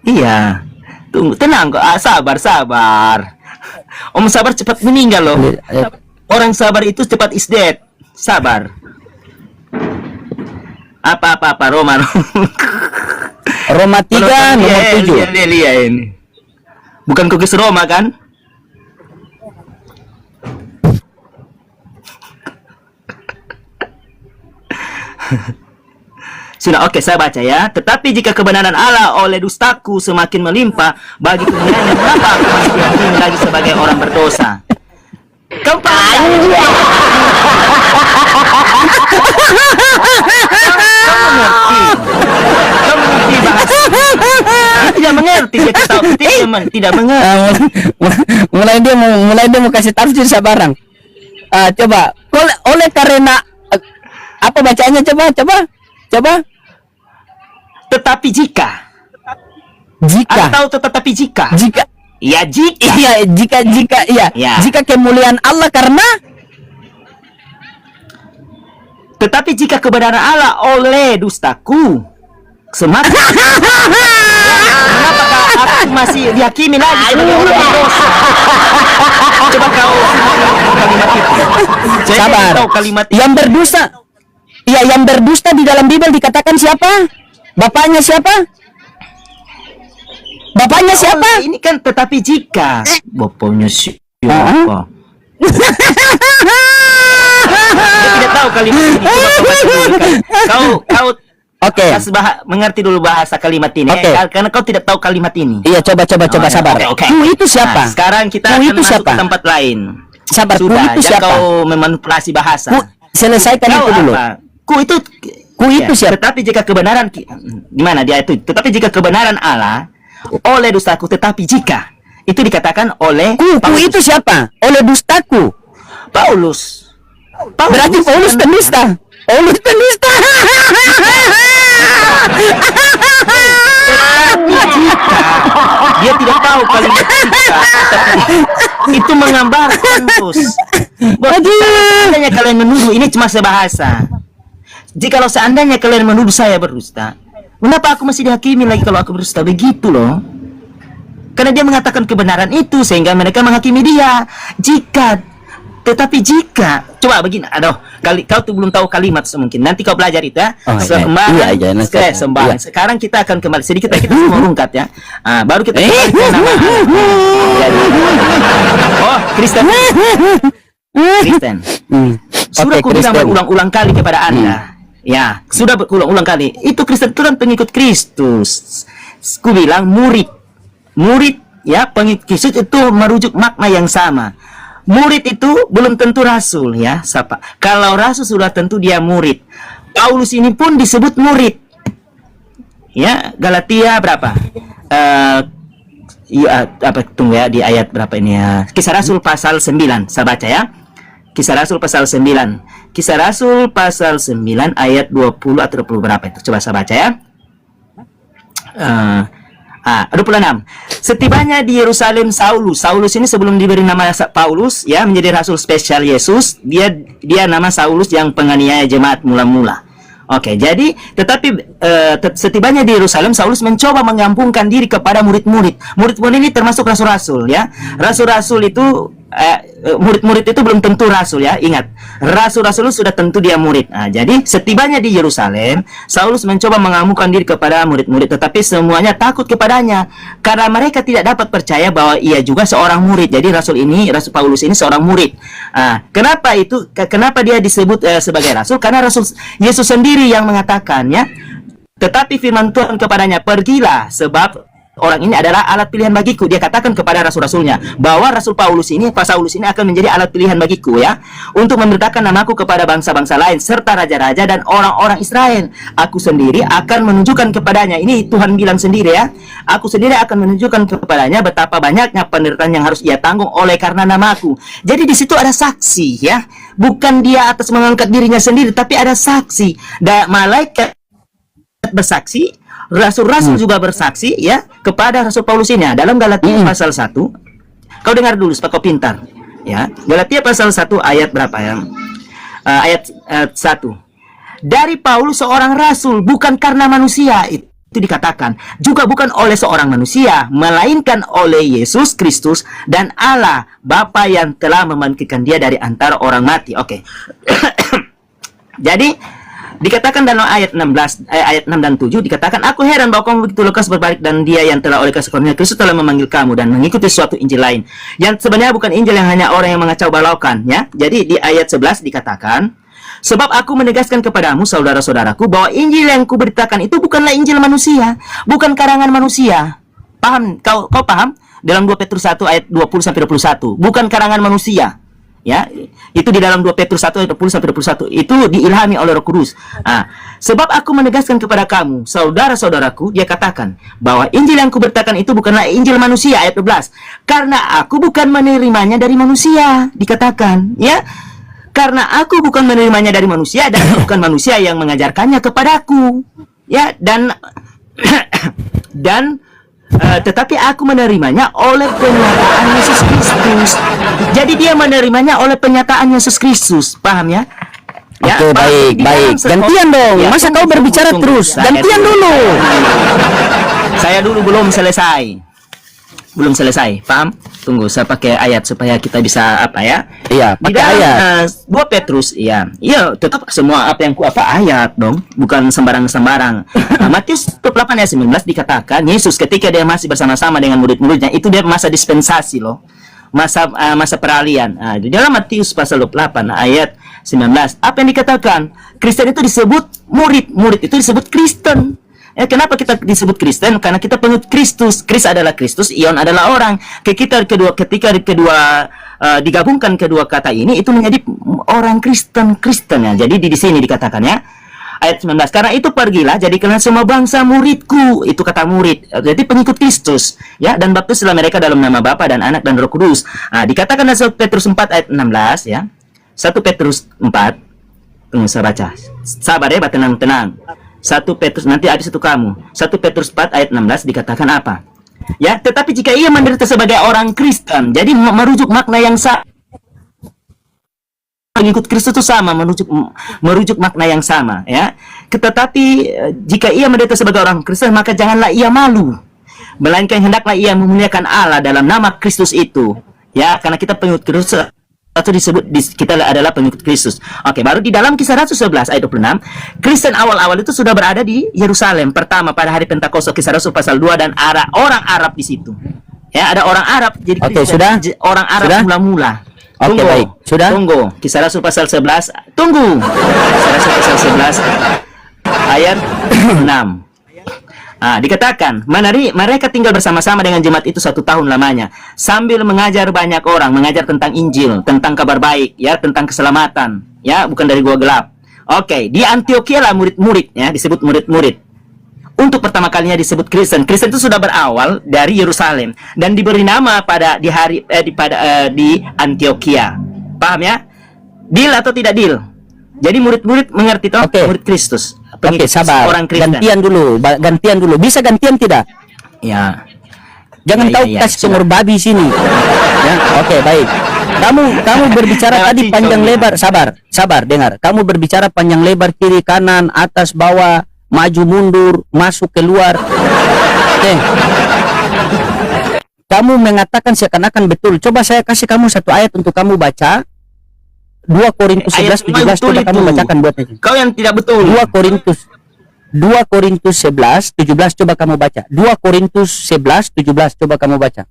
Iya. Tunggu, tenang kok. Sabar. Om sabar cepat meninggal loh. Orang sabar itu cepat is dead. Sabar. Apa Roma. Roma 3 nomor 7. Lihat ini. Bukan kukis Roma kan? Sudah, oke, saya baca ya. Tetapi jika kebenaran Allah oleh dustaku semakin melimpah, bagi kebenarannya mengapa aku masih dihakimi lagi sebagai orang berdosa? Kamu paham? Kamu mengerti bahasa? Dia tidak mengerti, dia tidak mengerti. mulai dia mau kasih tafsir sabarang. Coba oleh karena apa bacanya, coba. Tetapi jika atau tetapi jika ya jika kemuliaan Allah karena tetapi jika kebenaran Allah oleh dustaku semakin kenapakah aku masih dihakimi lagi sebagai orang berdosa? Coba kau kalimat itu. Sabar. Kalimat yang berdusta, yang berdusta di dalam Bible dikatakan siapa? Bapaknya siapa? Ini kan tetapi jika bapaknya siapa? Dia tidak tahu kalimat ini. Kau Oke. Mengerti dulu bahasa kalimat ini. Karena kau tidak tahu kalimat ini. Iya, coba sabar. Oke. Ku itu siapa? Nah, sekarang kita akan masuk ke tempat lain. Sabar, ku Sudah, itu siapa? kau memanipulasi bahasa. Selesaikan itu dulu. Ku itu siapa? Tetapi jika kebenaran gimana dia itu? Tetapi jika kebenaran Allah oleh dustaku, tetapi jika itu dikatakan oleh ku itu siapa? Oleh dustaku. Paulus. Berarti Paulus penista. Dia tidak tahu kalimat jika. Itu menggambarkan bos. Seandainya kalian menuduh ini cuma sebahasa. Jikalau seandainya kalian menuduh saya berdusta, kenapa aku masih dihakimi lagi kalau aku berdusta? Begitu loh. Karena dia mengatakan kebenaran itu sehingga mereka menghakimi dia. Tetapi jika coba begini, kau tuh belum tahu kalimat mungkin. Nanti kau belajar itu ya. Sembahan. Sekarang kita akan kembali sedikit kita semua rungkat ya. Baru kita kembali ke nama. Kristen. Sudah aku bilang berulang-ulang kali kepada Anda. Ya, sudah berulang-ulang kali. Itu Kristen itu kan pengikut Kristus. Ku bilang murid ya, pengikut Kristus itu merujuk makna yang sama. Murid itu belum tentu rasul ya, siapa? Kalau rasul sudah tentu dia murid. Paulus ini pun disebut murid. Ya, Galatia berapa? Tunggu ya, di ayat berapa ini ya? Kisah Rasul pasal 9. Saya baca ya. Kisah Rasul pasal 9. Kisah Rasul pasal 9 ayat 20 atau 20 berapa itu? Coba saya baca ya. 26. Setibanya di Yerusalem Saulus ini sebelum diberi nama Paulus ya, menjadi rasul spesial Yesus, dia nama Saulus yang penganiaya jemaat mula-mula. Oke, jadi setibanya di Yerusalem, Saulus mencoba menggabungkan diri kepada murid-murid. Murid-murid ini termasuk rasul-rasul ya. Rasul-rasul itu murid-murid itu belum tentu rasul ya. Ingat, rasul-rasul sudah tentu dia murid. Nah, jadi setibanya di Yerusalem, Saulus mencoba menggabungkan diri kepada murid-murid, tetapi semuanya takut kepadanya karena mereka tidak dapat percaya bahwa ia juga seorang murid. Jadi Rasul Paulus ini seorang murid. Kenapa itu? Kenapa dia disebut sebagai rasul? Karena Rasul Yesus sendiri yang mengatakannya. Tetapi firman Tuhan kepadanya, pergilah sebab orang ini adalah alat pilihan bagiku. Dia katakan kepada rasul-rasulnya bahwa Rasul Paulus ini akan menjadi alat pilihan bagiku ya, untuk memberitakan namaku kepada bangsa-bangsa lain serta raja-raja dan orang-orang Israel. Aku sendiri akan menunjukkan kepadanya, ini Tuhan bilang sendiri ya, aku sendiri akan menunjukkan kepadanya betapa banyaknya penderitaan yang harus ia tanggung oleh karena namaku. Jadi di situ ada saksi ya, bukan dia atas mengangkat dirinya sendiri, tapi ada saksi. Dan malaikat bersaksi, rasul-rasul juga bersaksi ya kepada Rasul Paulus ini. Dalam Galatia pasal 1, kau dengar dulu supaya kau pintar ya. Galatia pasal 1 ayat berapa ya? Ayat 1. Dari Paulus seorang rasul, bukan karena manusia, itu dikatakan, juga bukan oleh seorang manusia, melainkan oleh Yesus Kristus dan Allah Bapa yang telah membangkitkan dia dari antara orang mati. Oke. Jadi dikatakan dalam ayat 16, ayat 6 dan 7 dikatakan, aku heran bahwa kamu begitu lekas berbalik dan dia yang telah oleh kasih karunia Kristus telah memanggil kamu dan mengikuti suatu Injil lain yang sebenarnya bukan Injil yang hanya orang yang mengacau balaukan ya. Jadi di ayat 11 dikatakan, sebab aku menegaskan kepadamu saudara-saudaraku bahwa Injil yang kuberitakan itu bukanlah Injil manusia, bukan karangan manusia. Paham? Kau paham? Dalam 2 Petrus 1 ayat 20 sampai 21, bukan karangan manusia. Ya, itu di dalam 2 Petrus 1 ayat 20 sampai 21 itu diilhami oleh Roh Kudus. Sebab aku menegaskan kepada kamu saudara-saudaraku, dia katakan bahwa Injil yang kuberitakan itu bukanlah Injil manusia, ayat 12. Karena aku bukan menerimanya dari manusia, dikatakan, ya. Karena aku bukan menerimanya dari manusia dan bukan manusia yang mengajarkannya kepadaku. Ya, dan tetapi aku menerimanya oleh penyataan Yesus Kristus. Jadi dia menerimanya oleh penyataan Yesus Kristus. Paham ya? Ya, Oke, baik. Gantian dong. Ya, Masa kau berbicara terus? Gantian dulu. Saya dulu belum selesai. Paham? Tunggu, saya pakai ayat supaya kita bisa apa ya? Iya, Di pakai dalam ayat. 2 Petrus, iya, tetap semua apa yang ayat dong, bukan sembarang-sembarang. Matius 28 ayat 19 dikatakan, Yesus ketika dia masih bersama-sama dengan murid-muridnya, itu dia masa dispensasi loh, masa peralihan. Di dalam Matius pasal 28 ayat 19, apa yang dikatakan? Kristen itu disebut murid itu disebut Kristen. Kenapa kita disebut Kristen? Karena kita pengikut Kristus. Kristus adalah Kristus, Ion adalah orang. Ketika kedua digabungkan kedua kata ini, itu menjadi orang Kristen ya. Jadi di sini dikatakan ya, ayat 19. Karena itu pergilah, jadikanlah semua bangsa muridku. Itu kata murid. Jadi pengikut Kristus ya, dan baptislah mereka dalam nama Bapa dan Anak dan Roh Kudus. Dikatakan dalam 1 Petrus 4 ayat 16 ya. 1 Petrus 4. Tunggu saya baca. Sabar ya, tenang. 1 Petrus, nanti habis itu kamu. 1 Petrus 4 ayat 16 dikatakan apa? Ya, tetapi jika ia menderita sebagai orang Kristen, jadi merujuk makna yang sama. Pengikut Kristus itu sama, merujuk makna yang sama, ya. Tetapi jika ia menderita sebagai orang Kristen, maka janganlah ia malu, melainkan hendaklah ia memuliakan Allah dalam nama Kristus itu. Ya, karena kita pengikut Kristus, atau disebut kita adalah pengikut Kristus. Oke, baru di dalam Kisah Rasul 11 ayat 26, Kristen awal-awal itu sudah berada di Yerusalem pertama pada hari Pentakosta, Kisah Rasul pasal 2, dan ada orang Arab di situ. Ya, ada orang Arab jadi Kristen. Sudah? Orang Arab Sudah? mula-mula. Oke, baik. Sudah? Tunggu. Kisah Rasul pasal 11. Tunggu. Kisah Rasul pasal 11 ayat 6. Dikatakan, mereka tinggal bersama-sama dengan jemaat itu 1 tahun lamanya, sambil mengajar banyak orang, mengajar tentang Injil, tentang kabar baik, ya, tentang keselamatan, ya, bukan dari gua gelap. Oke, di Antioquia lah murid-murid, ya, disebut murid-murid. Untuk pertama kalinya disebut Kristen. Kristen itu sudah berawal dari Yerusalem dan diberi nama di Antioquia. Paham ya? Deal atau tidak deal? Jadi murid-murid mengerti toh, murid Kristus. Oke, sabar. Orang Kristen. Gantian dulu. Bisa gantian tidak? Ya. Jangan kau kasih sumur babi sini. Ya, oke, baik. Kamu berbicara tadi panjang lebar. Sabar, dengar. Kamu berbicara panjang lebar, kiri kanan, atas bawah, maju mundur, masuk keluar. Oke. Kamu mengatakan seakan-akan betul. Coba saya kasih kamu satu ayat untuk kamu baca. 2 Korintus 11 17, coba kamu bacakan buat ini. Kau yang tidak betul. 2 Korintus 11 17, coba kamu baca. 2 Korintus 11 17, coba kamu baca.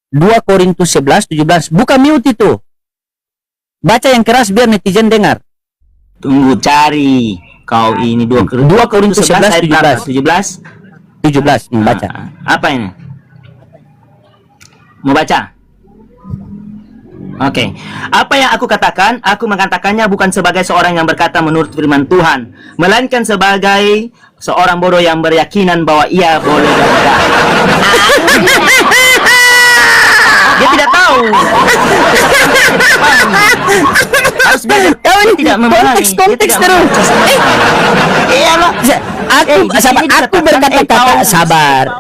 2 Korintus 11 17. Buka mute itu. Baca yang keras biar netizen dengar. Tunggu, cari. Kau ini 2 Korintus 11 ayat 17. 17. Baca. Apa ini? Mau baca? Oke. Apa yang aku katakan, aku mengatakannya bukan sebagai seorang yang berkata menurut firman Tuhan, melainkan sebagai seorang bodoh yang berkeyakinan bahwa ia boleh berkata. Dia tidak tahu. Harus belajar. Kau ini Dia tidak memahami. konteks Dia tidak terus. Iyalah. Aku sabar, aku berkata-kata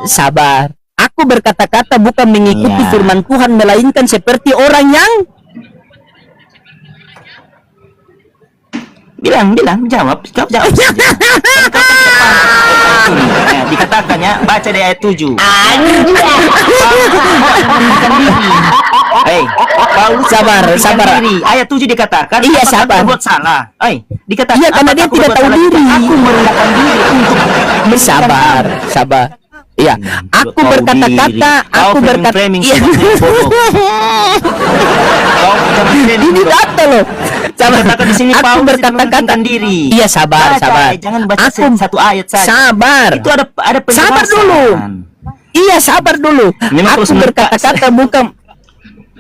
sabar. Aku berkata-kata bukan mengikuti Iya. firman Tuhan, melainkan seperti orang yang bilang, jawab saja. Ya, dikatakan ya, baca di ayat 7. Hei, Paulus Sabar. diri. Ayat 7 dikatakan, Iya, apakah sabar. aku berbuat salah? Dikatakan, Iya, karena apakah dia aku tidak berbuat tahu salah? diri. Aku merendahkan diri untuk sabar. Iya, aku Tahu berkata-kata, diri. Kau aku berkata. framing Iya. sebagai bodoh. Kau framing Ini bodoh. data loh. Sabar. Dikatakan di sini Aku Paulus tidak berkata-kata. mementingkan diri. Iya, sabar. Jangan baca Aku satu ayat saja. sabar. Itu ada penjelasan. Sabar dulu. Iya, sabar dulu. Memang Aku terus berkata-kata bukan.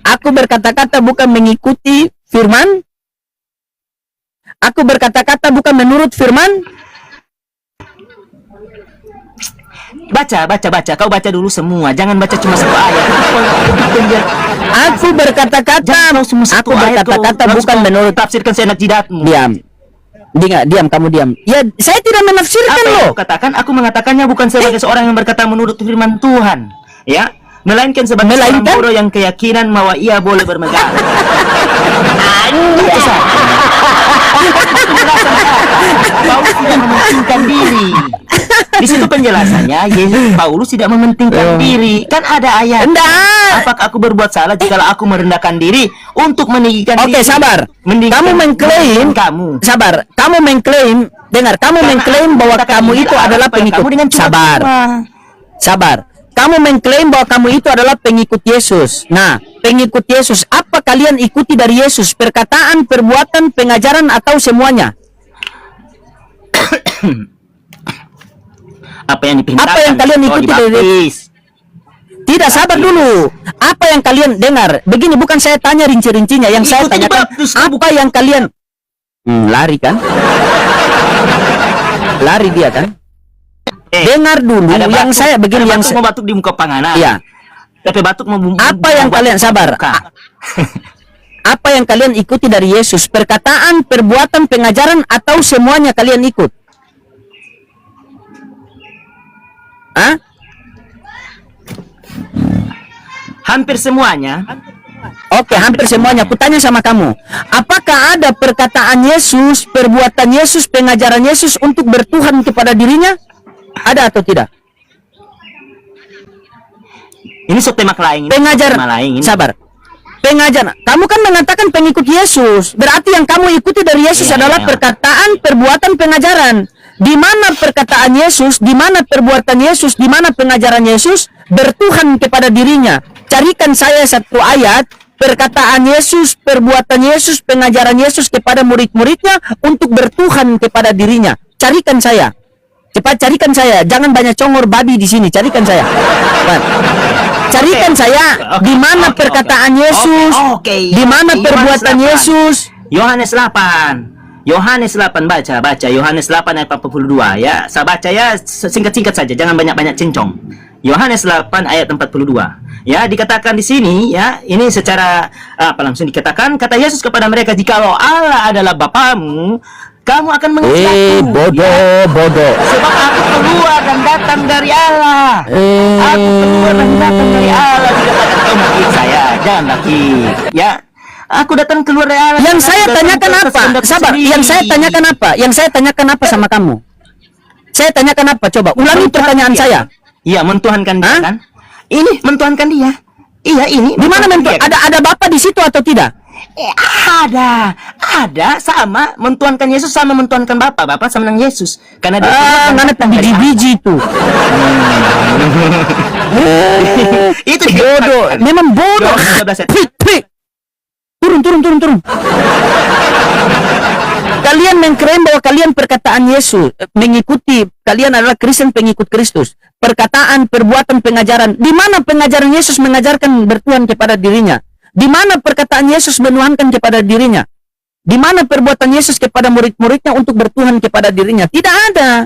Aku berkata-kata bukan mengikuti firman. Aku berkata-kata bukan menurut firman. Baca. Kau baca dulu semua. Jangan baca cuma satu ayat. Aku berkata-kata. Jangan kau cuma satu Aku ayat. berkata-kata kau bukan langsung menurut. tafsirkan seenak jidatmu. Diam, kamu diam. Ya, saya tidak menafsirkan Apa yang loh. aku katakan? Aku mengatakannya bukan sebagai seorang yang berkata menurut firman Tuhan, ya, melainkan sebagai seorang Melainkan? bodoh yang keyakinan bahwa ia boleh bermegang. Itu saja. Paulus tidak mementingkan diri. Di situ penjelasannya, Paulus tidak mementingkan diri. Kan ada ayat. Enggak. Apakah aku berbuat salah jika aku merendahkan diri untuk meninggikan diri? Oke, sabar. Meninggikan- Kamu mengklaim kamu. Sabar. Kamu mengklaim, dengar, kamu mengklaim bahwa kamu itu adalah pengikut. Kamu dengan Sabar. Sabar. Kamu mengklaim bahwa kamu itu adalah pengikut Yesus. Nah, pengikut Yesus, apa kalian ikuti dari Yesus? Perkataan, perbuatan, pengajaran, atau semuanya? Apa yang diperintahkan? Apa yang kalian ikuti dari- dibaptis. Tidak, sabar dulu. Apa yang kalian dengar? Begini, bukan saya tanya rinci-rincinya. Yang saya Ikuti tanyakan, dibaptis, apa yang kalian... lari kan? Lari dia kan? Dengar dulu. Ada Yang batuk. saya begini, Ada yang batuk mau batuk di muka panganan. Iya. Tapi batuk mau Apa yang kalian sabar? Apa yang kalian ikuti dari Yesus? Perkataan, perbuatan, pengajaran, atau semuanya kalian ikut? Hah? Hampir semuanya. Oke, hampir semuanya. Kutanya sama kamu, apakah ada perkataan Yesus, perbuatan Yesus, pengajaran Yesus untuk bertuhan kepada dirinya? Ada atau tidak? Ini subtema lain. Pengajar, Subtema lain. sabar. Pengajar, kamu kan mengatakan pengikut Yesus. Berarti yang kamu ikuti dari Yesus Iya, adalah iya. perkataan, perbuatan, pengajaran. Di mana perkataan Yesus, di mana perbuatan Yesus, di mana pengajaran Yesus bertuhan kepada dirinya. Carikan saya satu ayat perkataan Yesus, perbuatan Yesus, pengajaran Yesus kepada murid-muridnya untuk bertuhan kepada dirinya. Carikan saya. Cepat carikan saya. Jangan banyak congor babi di sini. Carikan saya. Cepat. Carikan saya di mana perkataan Yesus, di mana perbuatan Yesus. Yohanes 8. Yohanes 8 baca Yohanes 8 ayat 42 ya. Saya baca ya singkat-singkat saja, jangan banyak-banyak cincong. Yohanes 8 ayat 42. Ya, dikatakan di sini ya, ini secara langsung dikatakan, kata Yesus kepada mereka, "Jikalau Allah adalah Bapamu, kamu akan mengerti aku." Bodoh. Sebab aku keluar dan datang dari Allah. Aku keluar dan datang dari Allah. Dikatakan kau mengikut saya, jangan lagi. Ya, aku datang keluar dari Allah. Yang saya Aku datang tanyakan ke atas apa? kehendak Sabar. sendiri. Yang saya tanyakan apa? Yang saya tanyakan apa sama kamu? Saya tanyakan apa? Coba ulangi pertanyaan dia. saya. Iya, mentuhankan dia Hah? kan? Ini mentuhankan dia. Iya, ini. Di mana mentuhankan dia, kan? ada Bapak di situ atau tidak? Ada sama mentuhankan Yesus sama mentuhankan Bapa sama dengan Yesus karena dia Mana biji-biji itu. itu Bodoh. Memang bodoh. Yohanes 12 ayat. Pik. Turun. Kalian mengklaim bahwa kalian perkataan Yesus mengikuti, kalian adalah Kristen pengikut Kristus. perkataan, perbuatan, pengajaran. Di mana pengajaran Yesus mengajarkan bertuhan kepada dirinya? Di mana perkataan Yesus menuhankan kepada dirinya? Di mana perbuatan Yesus kepada murid-muridnya untuk bertuhan kepada dirinya? Tidak ada.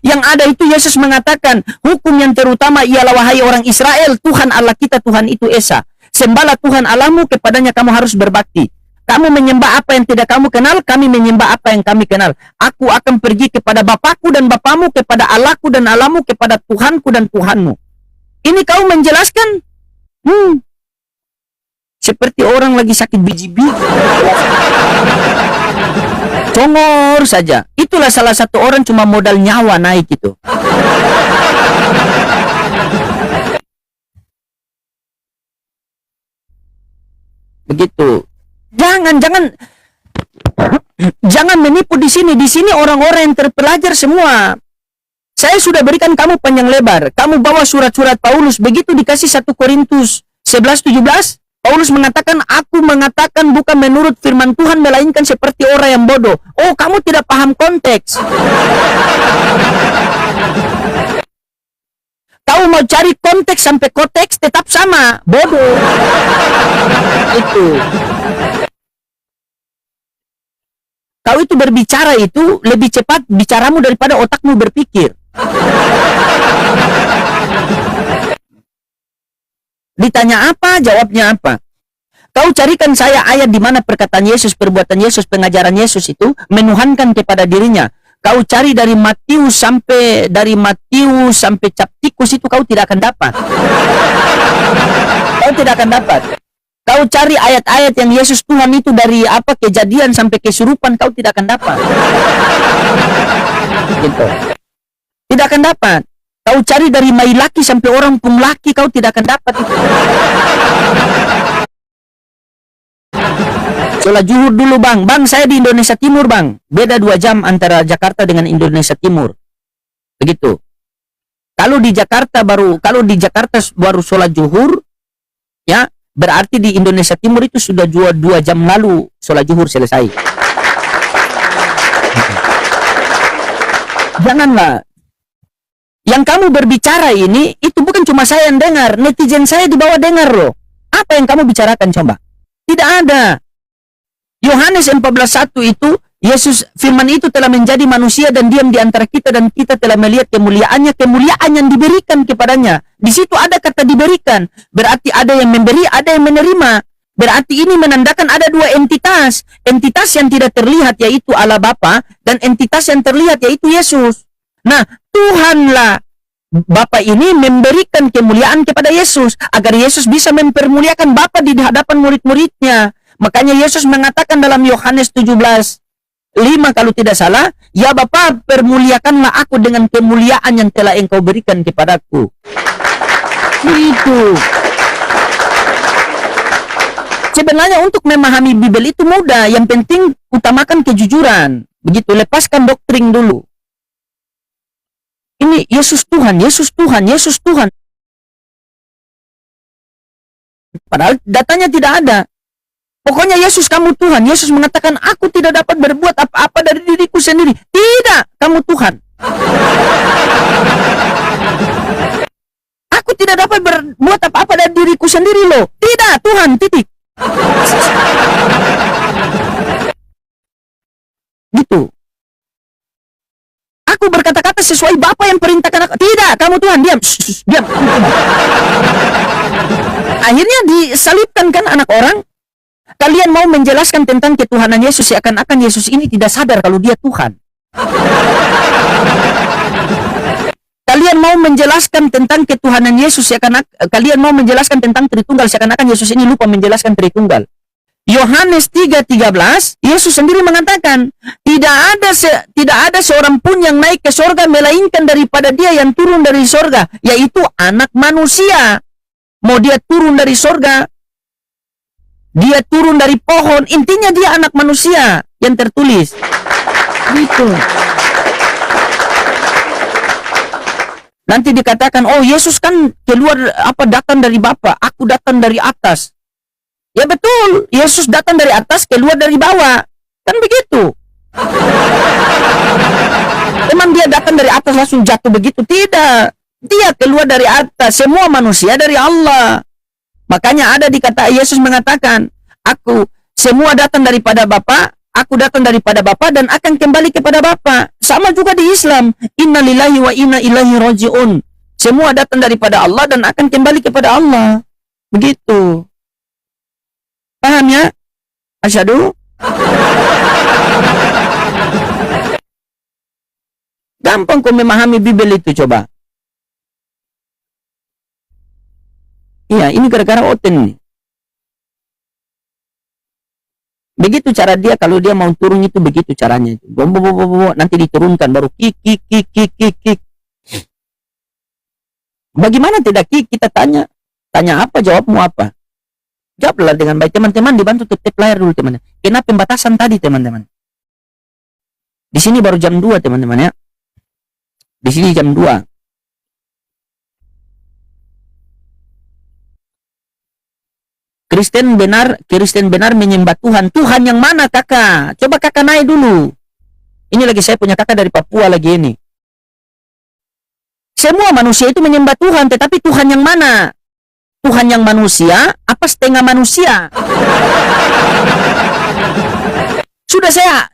Yang ada itu Yesus mengatakan, hukum yang terutama ialah wahai orang Israel, Tuhan Allah kita, Tuhan itu Esa. Sembahlah Tuhan Allahmu, kepadanya kamu harus berbakti. Kamu menyembah apa yang tidak kamu kenal, kami menyembah apa yang kami kenal. Aku akan pergi kepada Bapakku dan Bapamu, kepada Allahku dan Allahmu, kepada Tuhanku dan Tuhanmu. Ini kau menjelaskan? Seperti orang lagi sakit biji-biji. Congor saja. Itulah salah satu orang cuma modal nyawa naik itu. Begitu. Jangan menipu di sini. Di sini orang-orang yang terpelajar semua. Saya sudah berikan kamu panjang lebar. Kamu bawa surat-surat Paulus. Begitu dikasih 1 Korintus 11:17. Paulus mengatakan, aku mengatakan bukan menurut firman Tuhan, melainkan seperti orang yang bodoh. Oh, kamu tidak paham konteks. Kau mau cari konteks sampai konteks tetap sama, bodoh. Itu. Kau itu berbicara itu lebih cepat bicaramu daripada otakmu berpikir. Ditanya apa, jawabnya apa. Kau carikan saya ayat di mana perkataan Yesus, perbuatan Yesus, pengajaran Yesus itu menuhankan kepada dirinya. Kau cari dari Matius sampai cap tikus itu kau tidak akan dapat. Kau tidak akan dapat. Kau cari ayat-ayat yang Yesus Tuhan itu dari apa Kejadian sampai Kesurupan, kau tidak akan dapat. Gitu. Tidak akan dapat. Kau cari dari Mailaki sampai orang Punglaki, kau tidak akan dapat itu. Sholat zuhur dulu bang. Bang, saya di Indonesia Timur bang. Beda 2 jam antara Jakarta dengan Indonesia Timur. Begitu. Kalau di Jakarta baru sholat zuhur, ya berarti di Indonesia Timur itu sudah 2 jam lalu sholat zuhur selesai. Janganlah. Yang kamu berbicara ini, itu bukan cuma saya yang dengar, netizen saya di bawah dengar loh. Apa yang kamu bicarakan coba? Tidak ada. Yohanes 14:1 itu, Yesus firman itu telah menjadi manusia dan diam di antara kita, dan kita telah melihat kemuliaannya, kemuliaan yang diberikan kepadanya. Di situ ada kata diberikan, berarti ada yang memberi, ada yang menerima. Berarti ini menandakan ada 2 entitas. Entitas yang tidak terlihat yaitu Allah Bapa, dan entitas yang terlihat yaitu Yesus. Nah, Tuhanlah Bapa ini memberikan kemuliaan kepada Yesus agar Yesus bisa mempermuliakan Bapa di hadapan murid-muridnya. Makanya Yesus mengatakan dalam Yohanes 17:5 kalau tidak salah, ya Bapa, permuliakanlah aku dengan kemuliaan yang telah Engkau berikan kepadaku. Itu. Sebenarnya untuk memahami Bible itu mudah, yang penting utamakan kejujuran. Begitu, lepaskan doktrin dulu. Ini Yesus Tuhan, Yesus Tuhan, Yesus Tuhan. Padahal datanya tidak ada. Pokoknya Yesus kamu Tuhan. Yesus mengatakan, aku tidak dapat berbuat apa-apa dari diriku sendiri. Tidak, kamu Tuhan. Aku tidak dapat berbuat apa-apa dari diriku sendiri loh. Tidak, Tuhan, titik. Gitu. Aku berkata-kata sesuai Bapa yang perintahkan aku. Tidak, kamu Tuhan, diam. Diam. Akhirnya disalibkan kan anak orang. Kalian mau menjelaskan tentang ketuhanan Yesus, seakan-akan Yesus ini tidak sadar kalau dia Tuhan. Kalian mau menjelaskan tentang ketuhanan Yesus, kalian mau menjelaskan tentang Tritunggal, seakan-akan Yesus ini lupa menjelaskan Tritunggal. Yohanes 3:13, Yesus sendiri mengatakan, tidak ada seorang pun yang naik ke sorga melainkan daripada dia yang turun dari sorga, yaitu anak manusia. Mau dia turun dari sorga, dia turun dari pohon, intinya dia anak manusia yang tertulis. Gitu. Nanti dikatakan, oh Yesus kan keluar datang dari Bapa, aku datang dari atas. Ya betul, Yesus datang dari atas, keluar dari bawah. Kan begitu. Emang dia datang dari atas langsung jatuh begitu? Tidak. Dia keluar dari atas, semua manusia dari Allah. Makanya ada di kata Yesus mengatakan, aku semua datang daripada Bapa, aku datang daripada Bapa dan akan kembali kepada Bapa. Sama juga di Islam, inna lillahi wa inna ilaihi raji'un. Semua datang daripada Allah dan akan kembali kepada Allah. Begitu. Paham ya? Asyhadu. Gampang kau memahami Bible itu, coba. Iya, ini gara-gara Oten nih. Begitu cara dia, kalau dia mau turun itu begitu caranya. Nanti diturunkan baru kik. Bagaimana tidak kik? Kita tanya apa, jawabmu apa? Jawablah dengan baik. Teman-teman dibantu tutup layar dulu teman-teman. Kena pembatasan tadi teman-teman. Di sini baru jam 2 teman-teman ya. Di sini jam 2. Kristen benar menyembah Tuhan. Tuhan yang mana kakak? Coba kakak naik dulu. Ini lagi saya punya kakak dari Papua lagi ini. Semua manusia itu menyembah Tuhan, tetapi Tuhan yang mana? Tuhan yang manusia apa setengah manusia?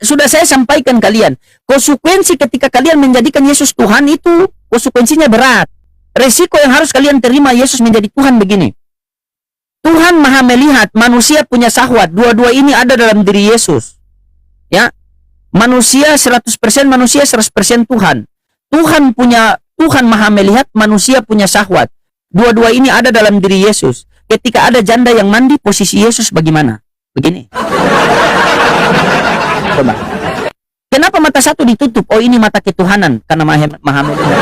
Sudah saya sampaikan kalian. Konsekuensi ketika kalian menjadikan Yesus Tuhan itu konsekuensinya berat. Resiko yang harus kalian terima Yesus menjadi Tuhan begini. Tuhan maha melihat, manusia punya syahwat. Dua-dua ini ada dalam diri Yesus. Ya. Manusia 100% manusia, 100% Tuhan. Tuhan maha melihat, manusia punya syahwat. Dua-dua ini ada dalam diri Yesus. Ketika ada janda yang mandi, posisi Yesus bagaimana? Begini. Coba. Kenapa mata satu ditutup? Oh, ini mata ketuhanan karena maha melihat.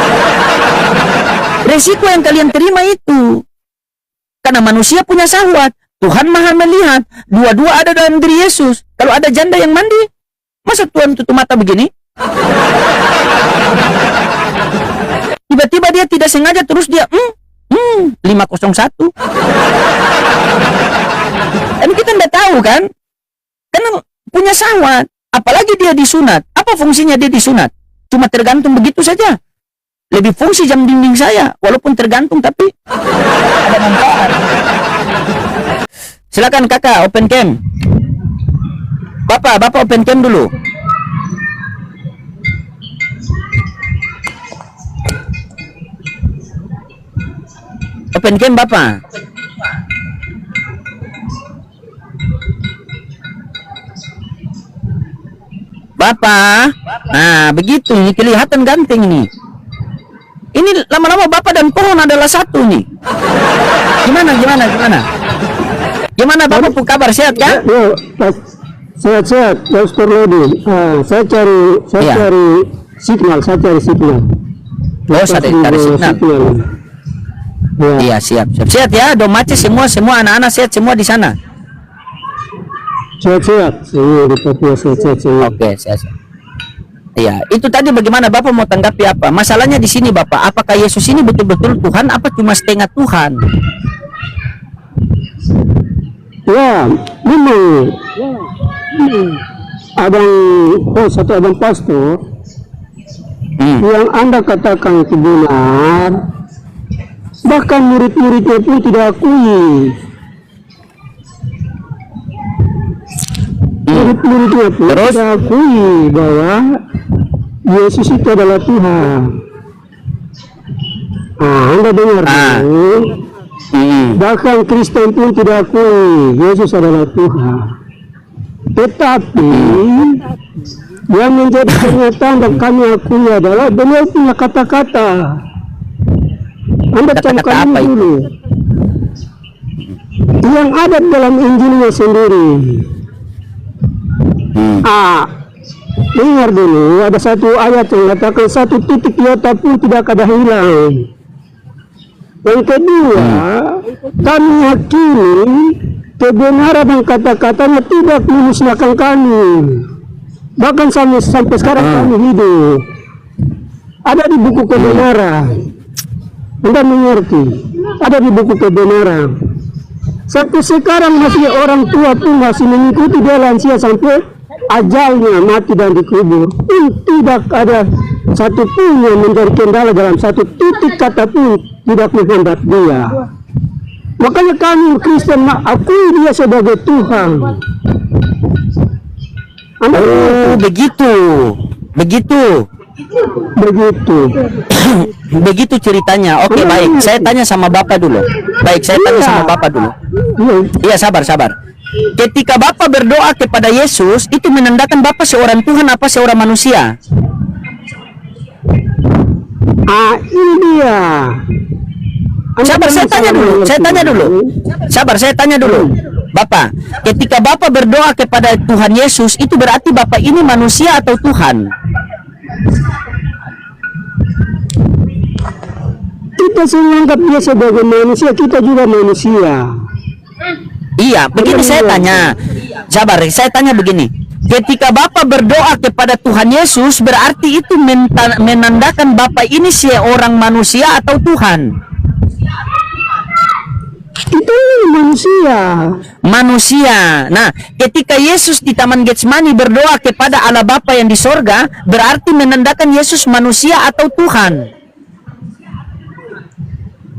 Resiko yang kalian terima itu. Karena manusia punya syahwat, Tuhan maha melihat, dua-dua ada dalam diri Yesus. Kalau ada janda yang mandi, masa Tuhan tutup mata begini? Tiba-tiba dia tidak sengaja terus dia 501. Dan kita tidak tahu kan? Karena punya syahwat. Apalagi dia disunat. Apa fungsinya dia disunat? Cuma tergantung begitu saja. Lebih fungsi jam dinding saya, walaupun tergantung tapi ada manfaat. Silakan kakak open cam. Bapak open cam dulu. Open cam Bapak. Bapak. Nah, begitu ini kelihatan ganteng ini. Ini lama-lama Bapak dan pohon adalah satu nih. Gimana? Gimana Bapak pun kabar sehat kan? Ya, sehat, Ustaz Lodi. Saya cari signal. Loh, cari signal. Ya. Iya, siap ya. Domace semua anak-anak sehat semua di sana. Sehat. Iya, di Papua sehat. Oke, sehat. Iya, itu tadi bagaimana Bapak mau tanggapi apa? Masalahnya di sini Bapak, apakah Yesus ini betul-betul Tuhan apa cuma setengah Tuhan? Ya, memang. Satu abang pastor yang Anda katakan itu benar. Bahkan murid-muridnya pun tidak akui. Murid-muridnya pun tidak akui bahwa Yesus itu adalah Tuhan. Anda dengar dulu. Bahkan Kristen pun tidak akui Yesus adalah Tuhan. Tetapi yang menjadi kenyataan dan kami akui adalah beliau punya kata-kata. Anda camkan dulu. Yang ada dalam Injilnya sendiri. Dengar dulu, ada satu ayat yang mengatakan satu titik iota pun tidak ada hilang. Yang kedua, kami yakini kebenaran dan kata-katanya tidak memusnahkan kami. Bahkan sampai sekarang kami hidup. Ada di buku kebenaran. Anda mengerti? Ada di buku kebenaran. Sampai sekarang masih orang tua pun masih mengikuti dia lansia sampai ajalnya mati dan dikubur. Tidak ada satu pun yang menjadi kendala dalam satu titik kata pun tidak menghambat dia. Makanya kami Kristen akui dia sebagai Tuhan. Anda Oh, begitu. Begitu. Begitu ceritanya. Oke, baik. Saya tanya sama Bapak dulu. Baik, saya tanya sama Bapak dulu. Iya, sabar. Ketika Bapak berdoa kepada Yesus, itu menandakan Bapak seorang Tuhan apa seorang manusia? Ini dia. Sabar, saya tanya dulu. Sabar, saya tanya dulu. Bapak, ketika Bapak berdoa kepada Tuhan Yesus, itu berarti Bapak ini manusia atau Tuhan? Kita menganggap dia sebagai manusia, kita juga manusia. Iya, begini saya tanya. Sabar, saya tanya begini. Ketika Bapak berdoa kepada Tuhan Yesus, berarti itu menandakan Bapak ini seorang manusia atau Tuhan? Kita Manusia. Nah, ketika Yesus di Taman Getsemani berdoa kepada Allah Bapa yang di sorga, berarti menandakan Yesus manusia atau Tuhan?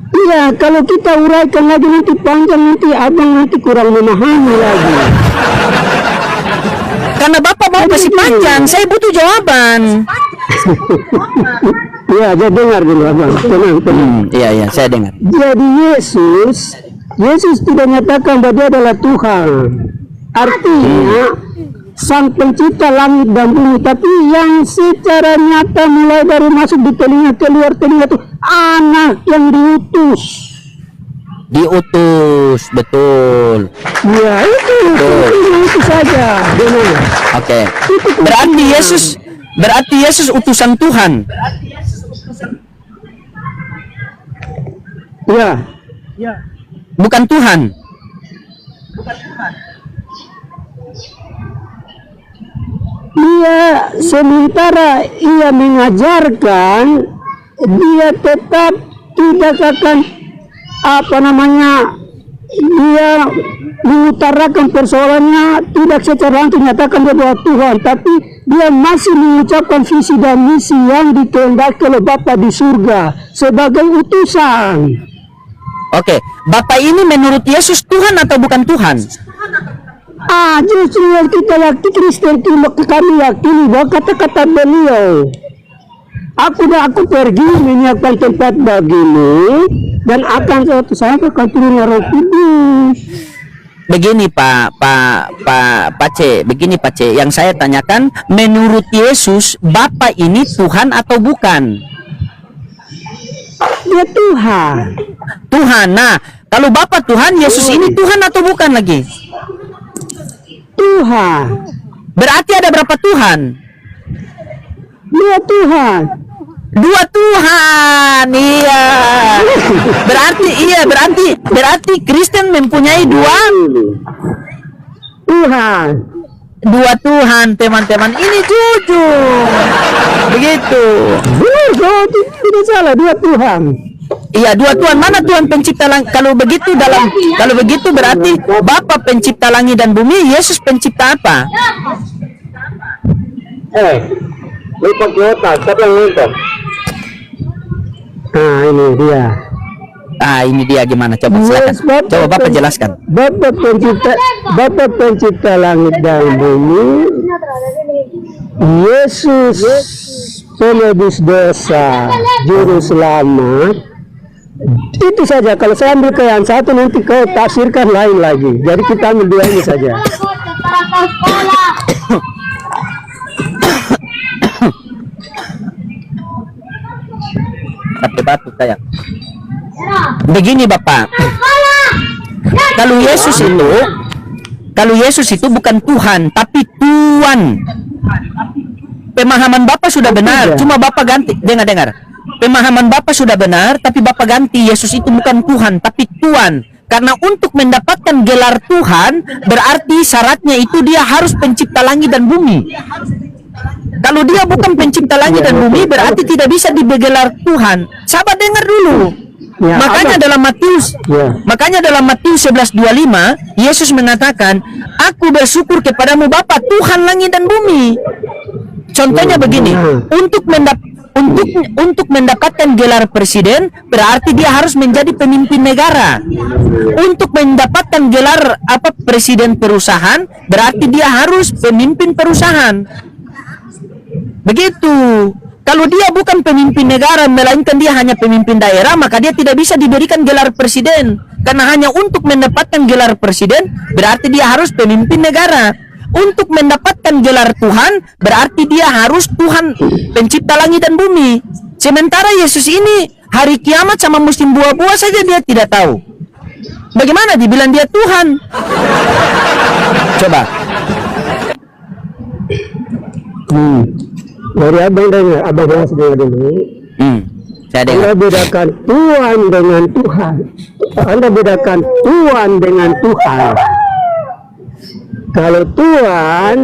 Iya, kalau kita uraikan lagi nanti panjang, nanti abang nanti kurang memahami lagi. Karena Bapak mau kasih panjang, saya butuh jawaban. Ya, saya dengar dulu abang, tenang. Iya, saya dengar. Jadi Yesus tidak nyatakan bahwa dia adalah Tuhan. Artinya Sang Pencipta langit dan bumi, tapi yang secara nyata mulai dari masuk di telinga keluar telinga itu anak yang diutus. Betul. Ya itu saja. Benar. Oke. Berarti Yesus utusan Tuhan. Ya. Bukan Tuhan. Dia sementara ia mengajarkan, dia tetap tidak akan dia mengutarakan persoalannya tidak secara langsung menyatakan bahwa Tuhan, tapi dia masih mengucapkan visi dan misi yang dikehendaki oleh Bapa di surga sebagai utusan. Oke, Bapak ini menurut Yesus Tuhan atau bukan Tuhan? Justru yang kita yakini Kristen kami yakini bahwa kata-kata beliau, aku pergi menyiapkan tempat bagimu dan akan suatu saat akan turun Roh Kudus. Begini Pak C, yang saya tanyakan, menurut Yesus Bapak ini Tuhan atau bukan? Dia Tuhan. Nah, kalau Bapak Tuhan, Yesus ini Tuhan atau bukan lagi? Tuhan. Berarti ada berapa Tuhan? Dia Tuhan. Dua Tuhan. Iya. Berarti Kristen mempunyai dua Tuhan, teman-teman. Ini jujur. Begitu. Benar, tidak salah, dua Tuhan. Iya, dua Tuhan. Mana Tuhan pencipta langit? Kalau begitu berarti Bapa pencipta langit dan bumi, Yesus pencipta apa? Lupa otak, siapa yang nonton? Ini dia gimana? Coba silakan. Coba Bapak jelaskan. Bapa pencipta langit dan bumi, Yesus penebus dosa, juru selamat. Itu saja. Kalau saya ambil ke yang satu nanti kau tafsirkan lain lagi. Jadi kita ambil dua ini saja. Sampai batuk saya. Begini Bapak. Kalau Yesus itu bukan Tuhan, tapi Tuan. Pemahaman Bapak sudah benar, cuma Bapak ganti. Dengar. Pemahaman Bapak sudah benar, tapi Bapak ganti Yesus itu bukan Tuhan, tapi Tuan. Karena untuk mendapatkan gelar Tuhan, berarti syaratnya itu dia harus pencipta langit dan bumi. Kalau dia bukan pencipta langit dan bumi, berarti tidak bisa digelar Tuhan. Sahabat dengar dulu. Makanya dalam Matius 11:25, Yesus mengatakan, "Aku bersyukur kepadamu Bapa, Tuhan langit dan bumi." Contohnya begini, untuk mendapatkan gelar presiden berarti dia harus menjadi pemimpin negara. Untuk mendapatkan gelar presiden perusahaan berarti dia harus pemimpin perusahaan. Begitu. Kalau dia bukan pemimpin negara, melainkan dia hanya pemimpin daerah, maka dia tidak bisa diberikan gelar presiden. Karena hanya untuk mendapatkan gelar presiden, berarti dia harus pemimpin negara. Untuk mendapatkan gelar Tuhan, berarti dia harus Tuhan pencipta langit dan bumi. Sementara Yesus ini, hari kiamat sama musim buah-buah saja dia tidak tahu. Bagaimana dibilang dia Tuhan? Coba. Dari abang dengar, abang dengar dulu. Saya Anda dengar. bedakan Tuhan dengan Tuhan. Anda bedakan Tuhan dengan Tuhan. Kalau Tuhan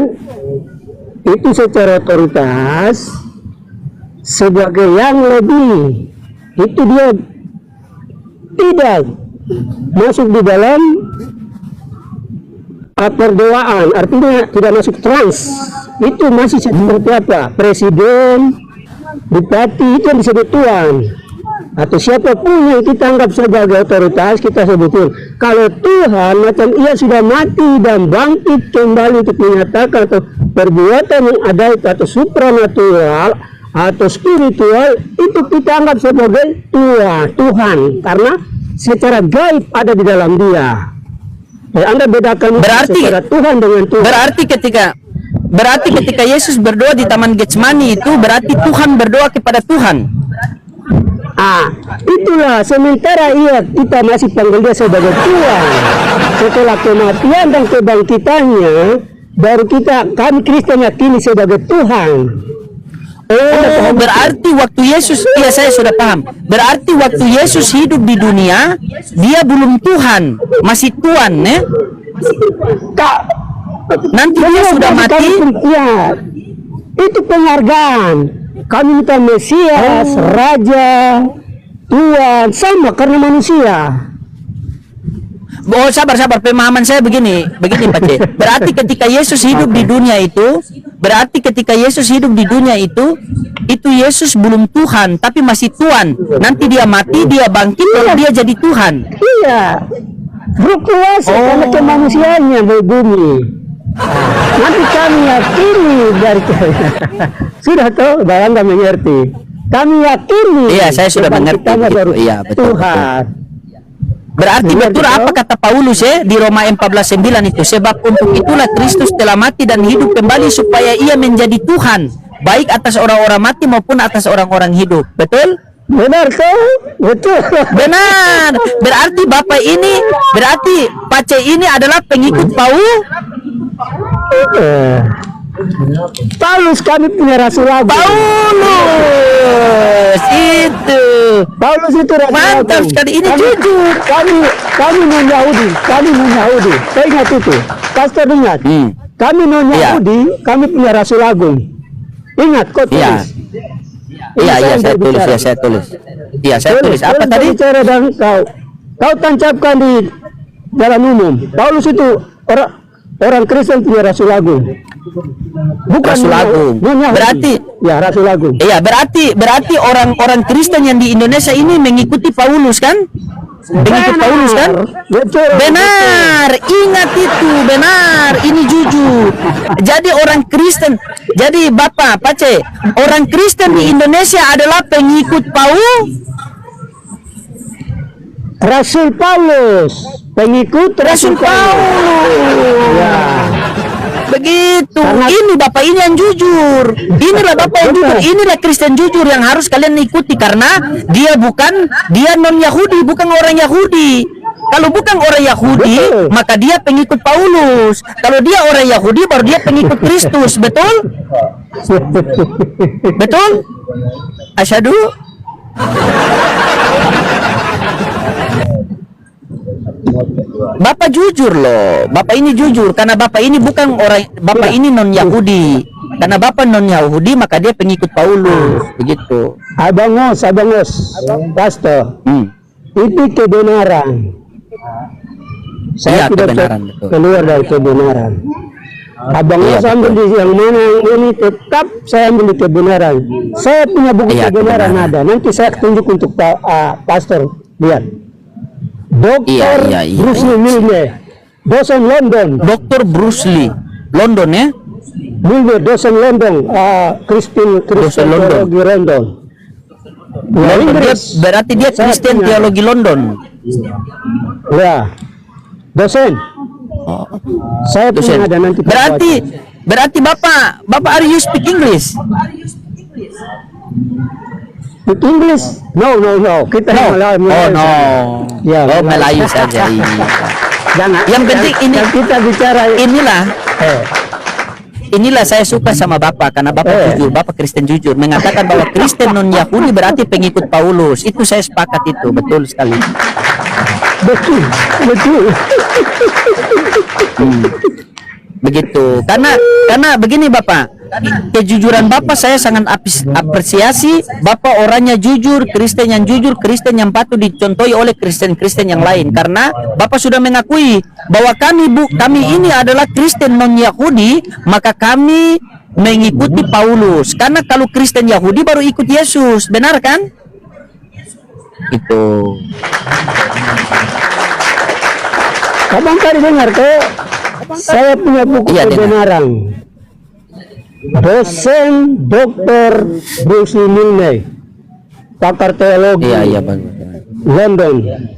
itu secara otoritas sebagai yang lebih, itu dia tidak masuk di dalam perdoaan, artinya tidak masuk trans. Itu masih seperti apa? Presiden, bupati, itu yang disebut Tuhan. Atau siapapun yang kita anggap sebagai otoritas, kita sebutin. Kalau Tuhan macam ia sudah mati dan bangkit kembali untuk menyatakan atau perbuatan yang ada itu atau supranatural atau spiritual, itu kita anggap sebagai Tuhan, karena secara gaib ada di dalam dia. Anda bedakan Berarti secara Tuhan dengan Tuhan. Berarti ketika Yesus berdoa di Taman Getsemani itu berarti Tuhan berdoa kepada Tuhan. Itulah sementara kita masih panggil dia sebagai Tuhan. Setelah kematian dan kebangkitannya, baru kami Kristen yakini sebagai Tuhan. Berarti waktu Yesus, iya saya sudah paham. Berarti waktu Yesus hidup di dunia, dia belum Tuhan, masih Tuhan, ya? Nanti dia sudah mati. Ya, itu penghargaan. Kami minta Mesias, Raja, Tuhan, sama karena manusia. Oh, sabar, pemahaman saya begini Pak C. Berarti ketika Yesus hidup di dunia itu, itu Yesus belum Tuhan, tapi masih Tuhan. Nanti dia mati, dia bangkit, lalu dia jadi Tuhan. Iya, berkuasa karena kemanusiaannya di bumi. Nanti kami yakini dari sudah tahu, dalam nggak mengerti. Kami yakini. Iya, saya sudah mengerti. Baru Iya, betul. Tuhan. Berarti betul apa kata Paulus di Roma 14:9 itu, sebab untuk itulah Kristus telah mati dan hidup kembali supaya ia menjadi Tuhan, baik atas orang-orang mati maupun atas orang-orang hidup. Betul? Benar tuh, betul. Benar. Berarti Pace ini adalah pengikut Paulus, kami punya rasul lagi. Paulus itu rasul mantap lagi. sekali, ini jujur. Kami non Yahudi. Saya ingat itu. Pastor ingat. Kami non Yahudi, kami punya rasul agung. Ingat kok tulis. Iya, saya tulis. Iya, saya tulis. Apa tadi? Bicara dan kau tancapkan di jalan umum. Paulus itu orang Kristen punya rasul agung. Bukan Rasul Agung. Berarti rasul agung. iya, berarti orang-orang Kristen yang di Indonesia ini mengikuti Paulus kan? Pengikut Paulus kan? Betul. Benar, ingat itu, benar, ini jujur. Jadi orang Kristen, jadi Bapak Pace, orang Kristen di Indonesia adalah pengikut Rasul Paulus, pengikut Rasul Paulus. Ya. Begitu. Ini Bapak ini yang jujur. Inilah Bapak yang jujur. Inilah Kristen jujur yang harus kalian ikuti, karena dia non Yahudi, bukan orang Yahudi. Kalau bukan orang Yahudi, maka dia pengikut Paulus. Kalau dia orang Yahudi, baru dia pengikut Kristus. Betul? Betul? Asyhadu. Bapak jujur loh. Bapak ini jujur karena Bapak ini bukan orang, Bapak ini non Yahudi. Karena Bapak non Yahudi, maka dia pengikut Paulus. Begitu. Abang Os, Pastor. Itu kebenaran. Saya Iya, tidak kebenaran, betul. keluar dari kebenaran. Abangnya saya ambil di yang mana yang ini, tetap saya ambil di kebenaran. Saya punya buku Iya, kebenaran kebenaran. ada. Nanti saya tunjuk untuk pastor lihat. Dokter Iya. Bruce Lee Milne, dosen London. Dr. Bruce Lee, London ya. Milne, dosen London. Kristen London. teologi London. Ya, Inggris. Berarti dia Saya Kristen punya. teologi London. Ya, dosen. Saya Dosen. punya ada nanti. Berarti Bapak are you speak English? Speak English? No. Kita Melayu. Oh no. Ya, Oh Melayu saja. Iya. Jangan. Yang penting ini yang kita bicara inilah saya suka sama Bapak karena Bapak jujur, Bapak Kristen jujur mengatakan bahwa Kristen non Yahudi berarti pengikut Paulus. Itu saya sepakat itu, betul sekali. betul. Begitu. Karena begini Bapak, kejujuran Bapak saya sangat apresiasi. Bapak orangnya jujur, Kristen yang jujur, Kristen yang patut dicontohi oleh Kristen-Kristen yang lain. Karena Bapak sudah mengakui bahwa kami ini adalah Kristen non Yahudi, maka kami mengikuti Paulus. Karena kalau Kristen Yahudi baru ikut Yesus, benar kan? Itu. Abang tadi dengar ke? Saya punya buku Iya, kebenaran. Dosen Dr. Bruce Lee Milne, pakar teologi Iya bagus. London.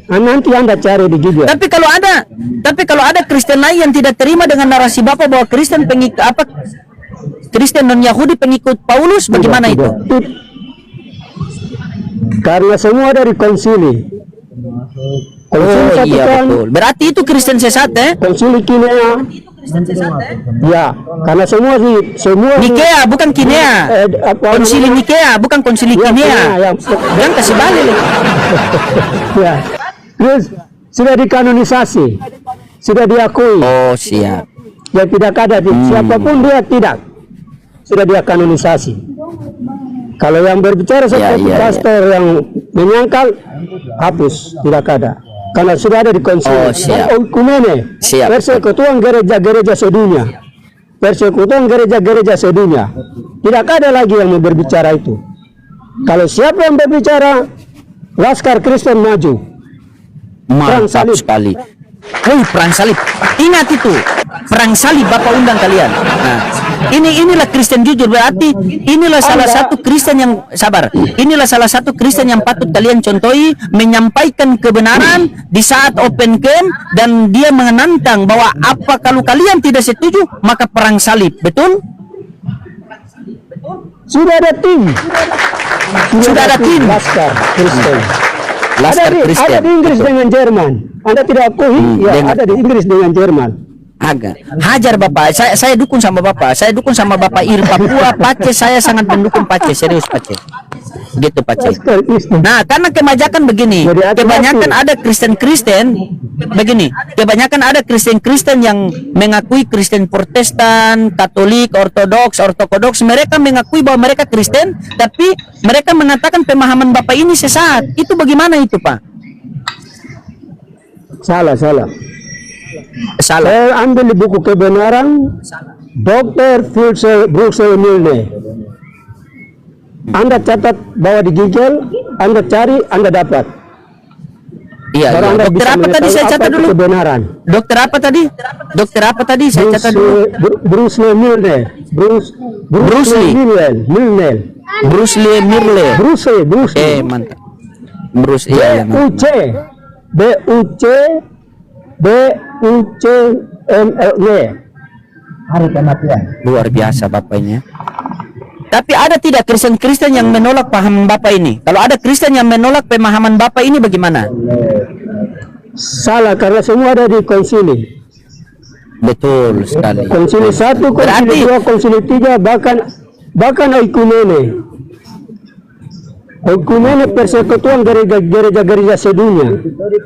Nanti Anda cari di Google. Tapi kalau ada Kristen lain yang tidak terima dengan narasi Bapak bahwa Kristen Kristen non Yahudi pengikut Paulus, bagaimana itu? Karena semua dari konsili. Konsili Oh iya Vatikan, betul. Berarti itu Kristen sesat konsili Kinea. Ya, karena semua Nikea bukan Kinea. Konsili Nikea bukan konsili Kinea. Jangan kasih balik. Ya. Terus sudah dikanonisasi, sudah diakui. Oh siap. Yang tidak ada siapapun dia tidak, sudah dia kanonisasi. Kalau yang berbicara seperti pastor yang menyangkal, hapus, tidak ada. Karena sudah ada di konsili. Oh, siap. Oikumene, Siap. persekutuan gereja-gereja sedunia. Persekutuan gereja-gereja sedunia. Tidak ada lagi yang berbicara itu. Kalau siapa yang berbicara, Laskar Kristen maju. Perang Mantap salib. sekali. Hei, perang salib. Ingat itu. Perang salib Bapak undang kalian. Nah, inilah Kristen jujur. Berarti inilah salah satu Kristen yang sabar. Inilah salah satu Kristen yang patut kalian contohi, menyampaikan kebenaran di saat open camp dan dia menantang bahwa apa kalau kalian tidak setuju maka perang salib. Betul? Sudah ada tim. Sudah ada tim. Laskar Kristen. Laskar Kristen. Ada di Inggris Betul. dengan Jerman. Anda tidak akui? Ya, dengan- ada di Inggris dengan Jerman. Agak hajar Bapak, saya dukung sama Bapak, saya dukung sama Bapak Ir Papua Pace, saya sangat mendukung Pace, serius Pace, gitu Pace. Laskar Kristen. Nah, karena kebanyakan begini, Jadi hati-hati. kebanyakan ada Kristen-Kristen begini, kebanyakan ada Kristen-Kristen yang mengakui Kristen Protestan, Katolik, Ortodoks, mereka mengakui bahwa mereka Kristen, tapi mereka mengatakan pemahaman Bapak ini sesat. Itu bagaimana itu, Pak? Salah. Salah. Saya ambil di buku kebenaran Dr. Bruce Lee Milne. Anda catat bawa di Google, Anda cari, Anda dapat. Iya, Baru iya. Anda Dokter bisa apa tadi saya mengetahui catat apa itu dulu? kebenaran. Dokter apa tadi? Dokter apa tadi saya catat dulu? Bruce Lee Milne. Bruce Lee. Milne. Bruce Lee Mirle. Bruce Lee. Mantap. Bruce iya, mantap. BUCMLE. Hari kematian. Luar biasa Bapaknya. Tapi ada tidak Kristen-Kristen yang menolak paham Bapak ini? Kalau ada Kristen yang menolak pemahaman Bapak ini bagaimana? Salah, karena semua ada di konsili. Betul sekali. Konsili 1, konsili Berarti- 2, konsili 3, bahkan oikumene. Oikumene persekutuan gereja-gereja sedunia.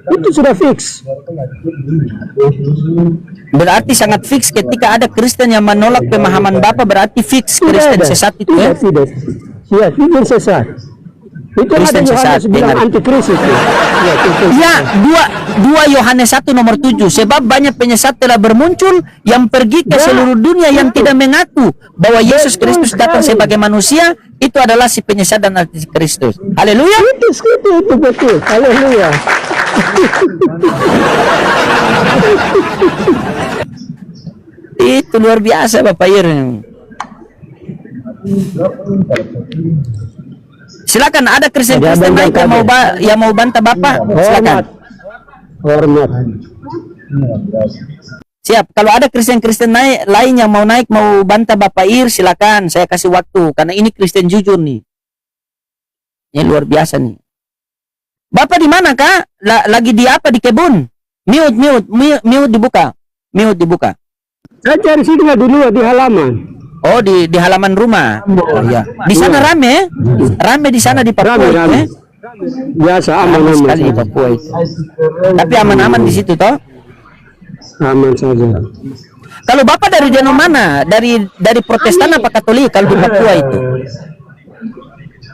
Itu sudah fix. Berarti sangat fix ketika ada Kristen yang menolak pemahaman Bapak, berarti fix Kristen sesat itu ya? Tidak. Ya, tidak sesat. Itu ada Kristen sesat. Yohanes bilang Dengar. antikristus. Ya, itu. Ya, 2 Yohanes 1 nomor 7. Sebab banyak penyesat telah bermuncul yang pergi ke seluruh dunia yang tidak mengaku bahwa Yesus Kristus datang sebagai manusia. Itu adalah si penyesat dan antikristus. Haleluya. Itu betul. Haleluya. Itu luar biasa Bapak Ir. Silakan, ada Kristen-Kristen naik yang mau bantah Bapak. Silakan. Hormat. Siap. Kalau ada Kristen-Kristen lain yang mau naik mau bantah Bapak Ir, silakan. Saya kasih waktu karena ini Kristen jujur nih. Ini luar biasa nih. Bapak di mana Kak? Lagi di apa, di kebun? Mute dibuka. Mute dibuka. Saya cari sinyal dulu di halaman. Oh, di halaman rumah. Oh iya. Di sana rame? Rame di sana di Papua. Rame. Biasa Aman aman sekali di Papua itu. Tapi aman-aman di situ toh? Aman saja. Kalau Bapak dari jenis mana? Dari Protestan apa Katolik kalau di Papua itu?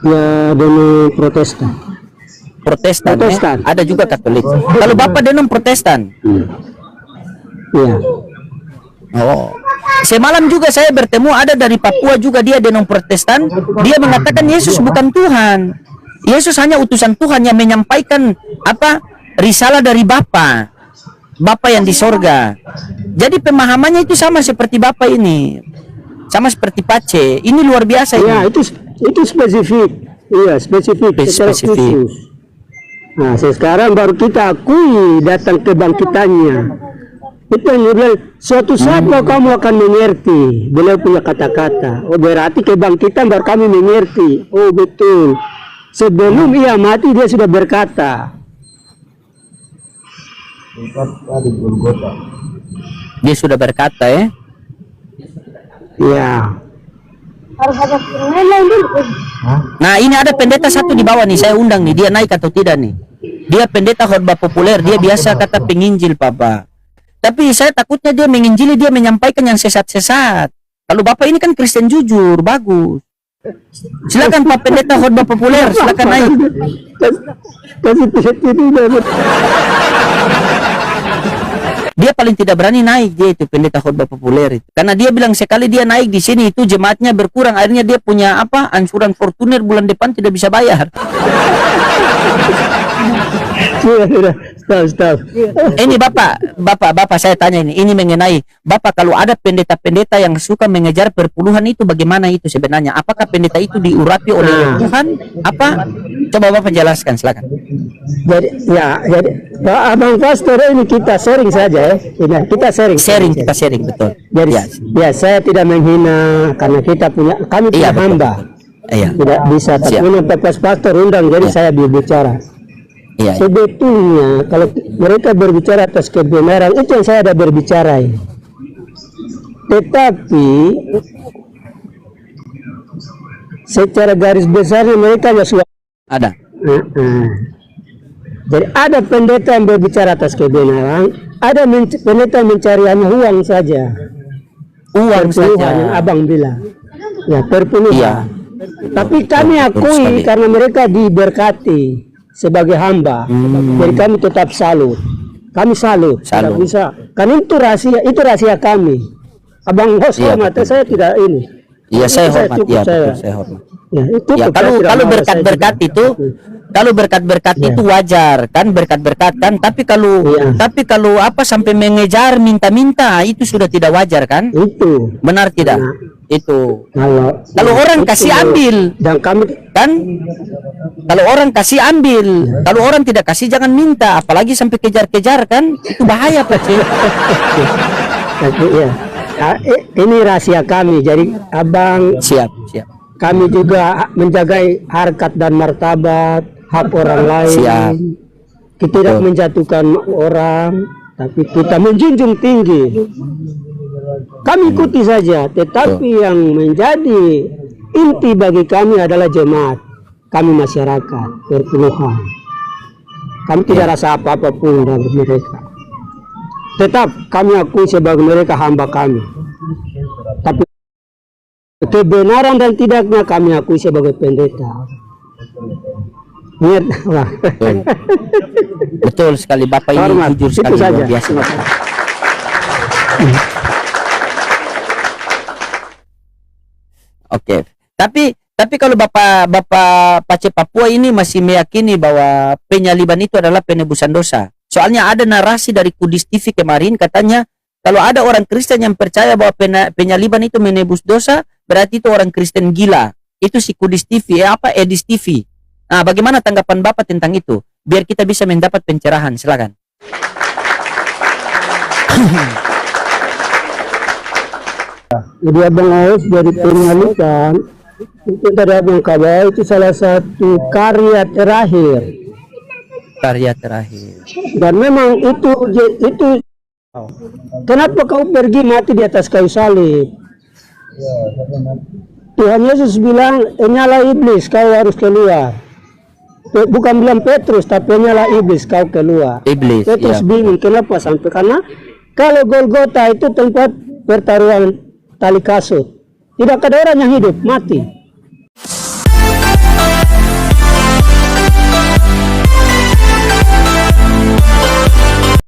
Ya, demi Protestan. Protestan. Protestan. Ada juga Katolik. Kalau Bapak denom Protestan. Iya. Oh. Semalam juga saya bertemu ada dari Papua juga, dia denom Protestan. Dia mengatakan Yesus bukan Tuhan. Yesus hanya utusan Tuhan yang menyampaikan apa? Risalah dari Bapa. Bapa yang di sorga. Jadi pemahamannya itu sama seperti Bapak ini. Sama seperti Pace. Ini luar biasa ini. Ya, itu spesifik. Iya, spesifik. Secara Spesifik. khusus. Nah, sekarang baru kita akui datang kebangkitannya. Itu yang bilang, suatu saat kamu akan mengerti. Beliau punya kata-kata. Oh, berarti kebangkitan baru kami mengerti. Oh, betul. Sebelum ia mati, dia sudah berkata. Dia sudah berkata ya. Ya. Nah, ini ada pendeta satu di bawah nih, saya undang nih, dia naik atau tidak nih. Dia pendeta khotbah populer, dia biasa kata penginjil Papa. Tapi saya takutnya dia menginjili, dia menyampaikan yang sesat-sesat. Kalau Bapak ini kan Kristen jujur, bagus. Silakan Pak pendeta khotbah populer, silakan naik. Dia paling tidak berani naik, dia itu pendeta khotbah populer itu. Karena dia bilang sekali dia naik di sini itu jemaatnya berkurang, akhirnya dia punya apa? Ansuran Fortuner bulan depan tidak bisa bayar. Stop. Ini Bapak saya tanya ini mengenai Bapak, kalau ada pendeta-pendeta yang suka mengejar perpuluhan itu bagaimana itu sebenarnya? Apakah pendeta itu diurapi oleh Tuhan? Apa? Coba Bapak jelaskan, silakan. Jadi Pak Abang Pastor ini kita sharing saja ya. Kita sharing. Kita sharing betul. Jadi ya saya tidak menghina karena kami punya betul, hamba. Iya. Tidak bisa, tapi ini Pak Pastor undang, jadi saya berbicara. Iya. Sebetulnya kalau mereka berbicara atas kebenaran itu yang saya ada berbicara ini. Tetapi secara garis besarnya mereka ya sudah Ada. Jadi ada pendeta yang berbicara atas kebenaran, ada pendeta yang mencari hanya uang saja. Uang Perpuluhan saja. yang Abang bilang. Ya, perpuluhan. Iya. Tapi kami akui karena mereka diberkati sebagai hamba. Jadi kami tetap salut. Kami salut. Tidak bisa. Karena itu rahasia kami. Abang host hormat, saya tidak ini. Iya, saya hormat. Iya, betul, saya hormat. Ya, kalau berkat-berkat itu wajar kan, berkat-berkat kan, tapi kalau apa sampai mengejar minta-minta itu sudah tidak wajar kan? Itu benar tidak? Itu kalau orang kasih ambil dan kami kan, kalau orang kasih ambil, kalau orang tidak kasih jangan minta, apalagi sampai kejar-kejar kan, itu bahaya Pak. Ya. Ini rahasia kami, jadi Abang siap. Kami juga menjaga harkat dan martabat hak orang lain. Siap. Kita tidak menjatuhkan orang, tapi kita menjunjung tinggi. Kami ikuti saja, tetapi yang menjadi inti bagi kami adalah jemaat, kami masyarakat, perpuluhan. Kami tidak rasa apa-apa pun dari mereka. Tetap kami akui sebagai mereka hamba kami. Tapi kebenaran dan tidaknya kami akui sebagai pendeta. Niat. Wah. Betul. Betul sekali Bapak ini Hormat. jujur Itu sekali, saja. luar biasa. Oke. Tapi kalau Bapak Pace Papua ini masih meyakini bahwa penyaliban itu adalah penebusan dosa. Soalnya ada narasi dari Kudus TV kemarin katanya kalau ada orang Kristen yang percaya bahwa penyaliban itu menebus dosa, berarti itu orang Kristen gila. Itu si Kudus TV, Edis TV. Nah, bagaimana tanggapan Bapak tentang itu? Biar kita bisa mendapat pencerahan, silakan. Jadi Abang Aus dari penyaliban itu tadi Abang kabar itu salah satu karya terakhir. Karya terakhir. Dan memang itu kenapa kau pergi mati di atas kayu salib? Tuhan Yesus bilang, nyala iblis, kau harus keluar. Bukan bilang Petrus, tapi nyala iblis, kau keluar. Iblis, Petrus iya. bingung, kenapa sampai? Karena kalau Golgota itu tempat pertaruhan tali kasut. Tidak ada orang yang hidup, mati.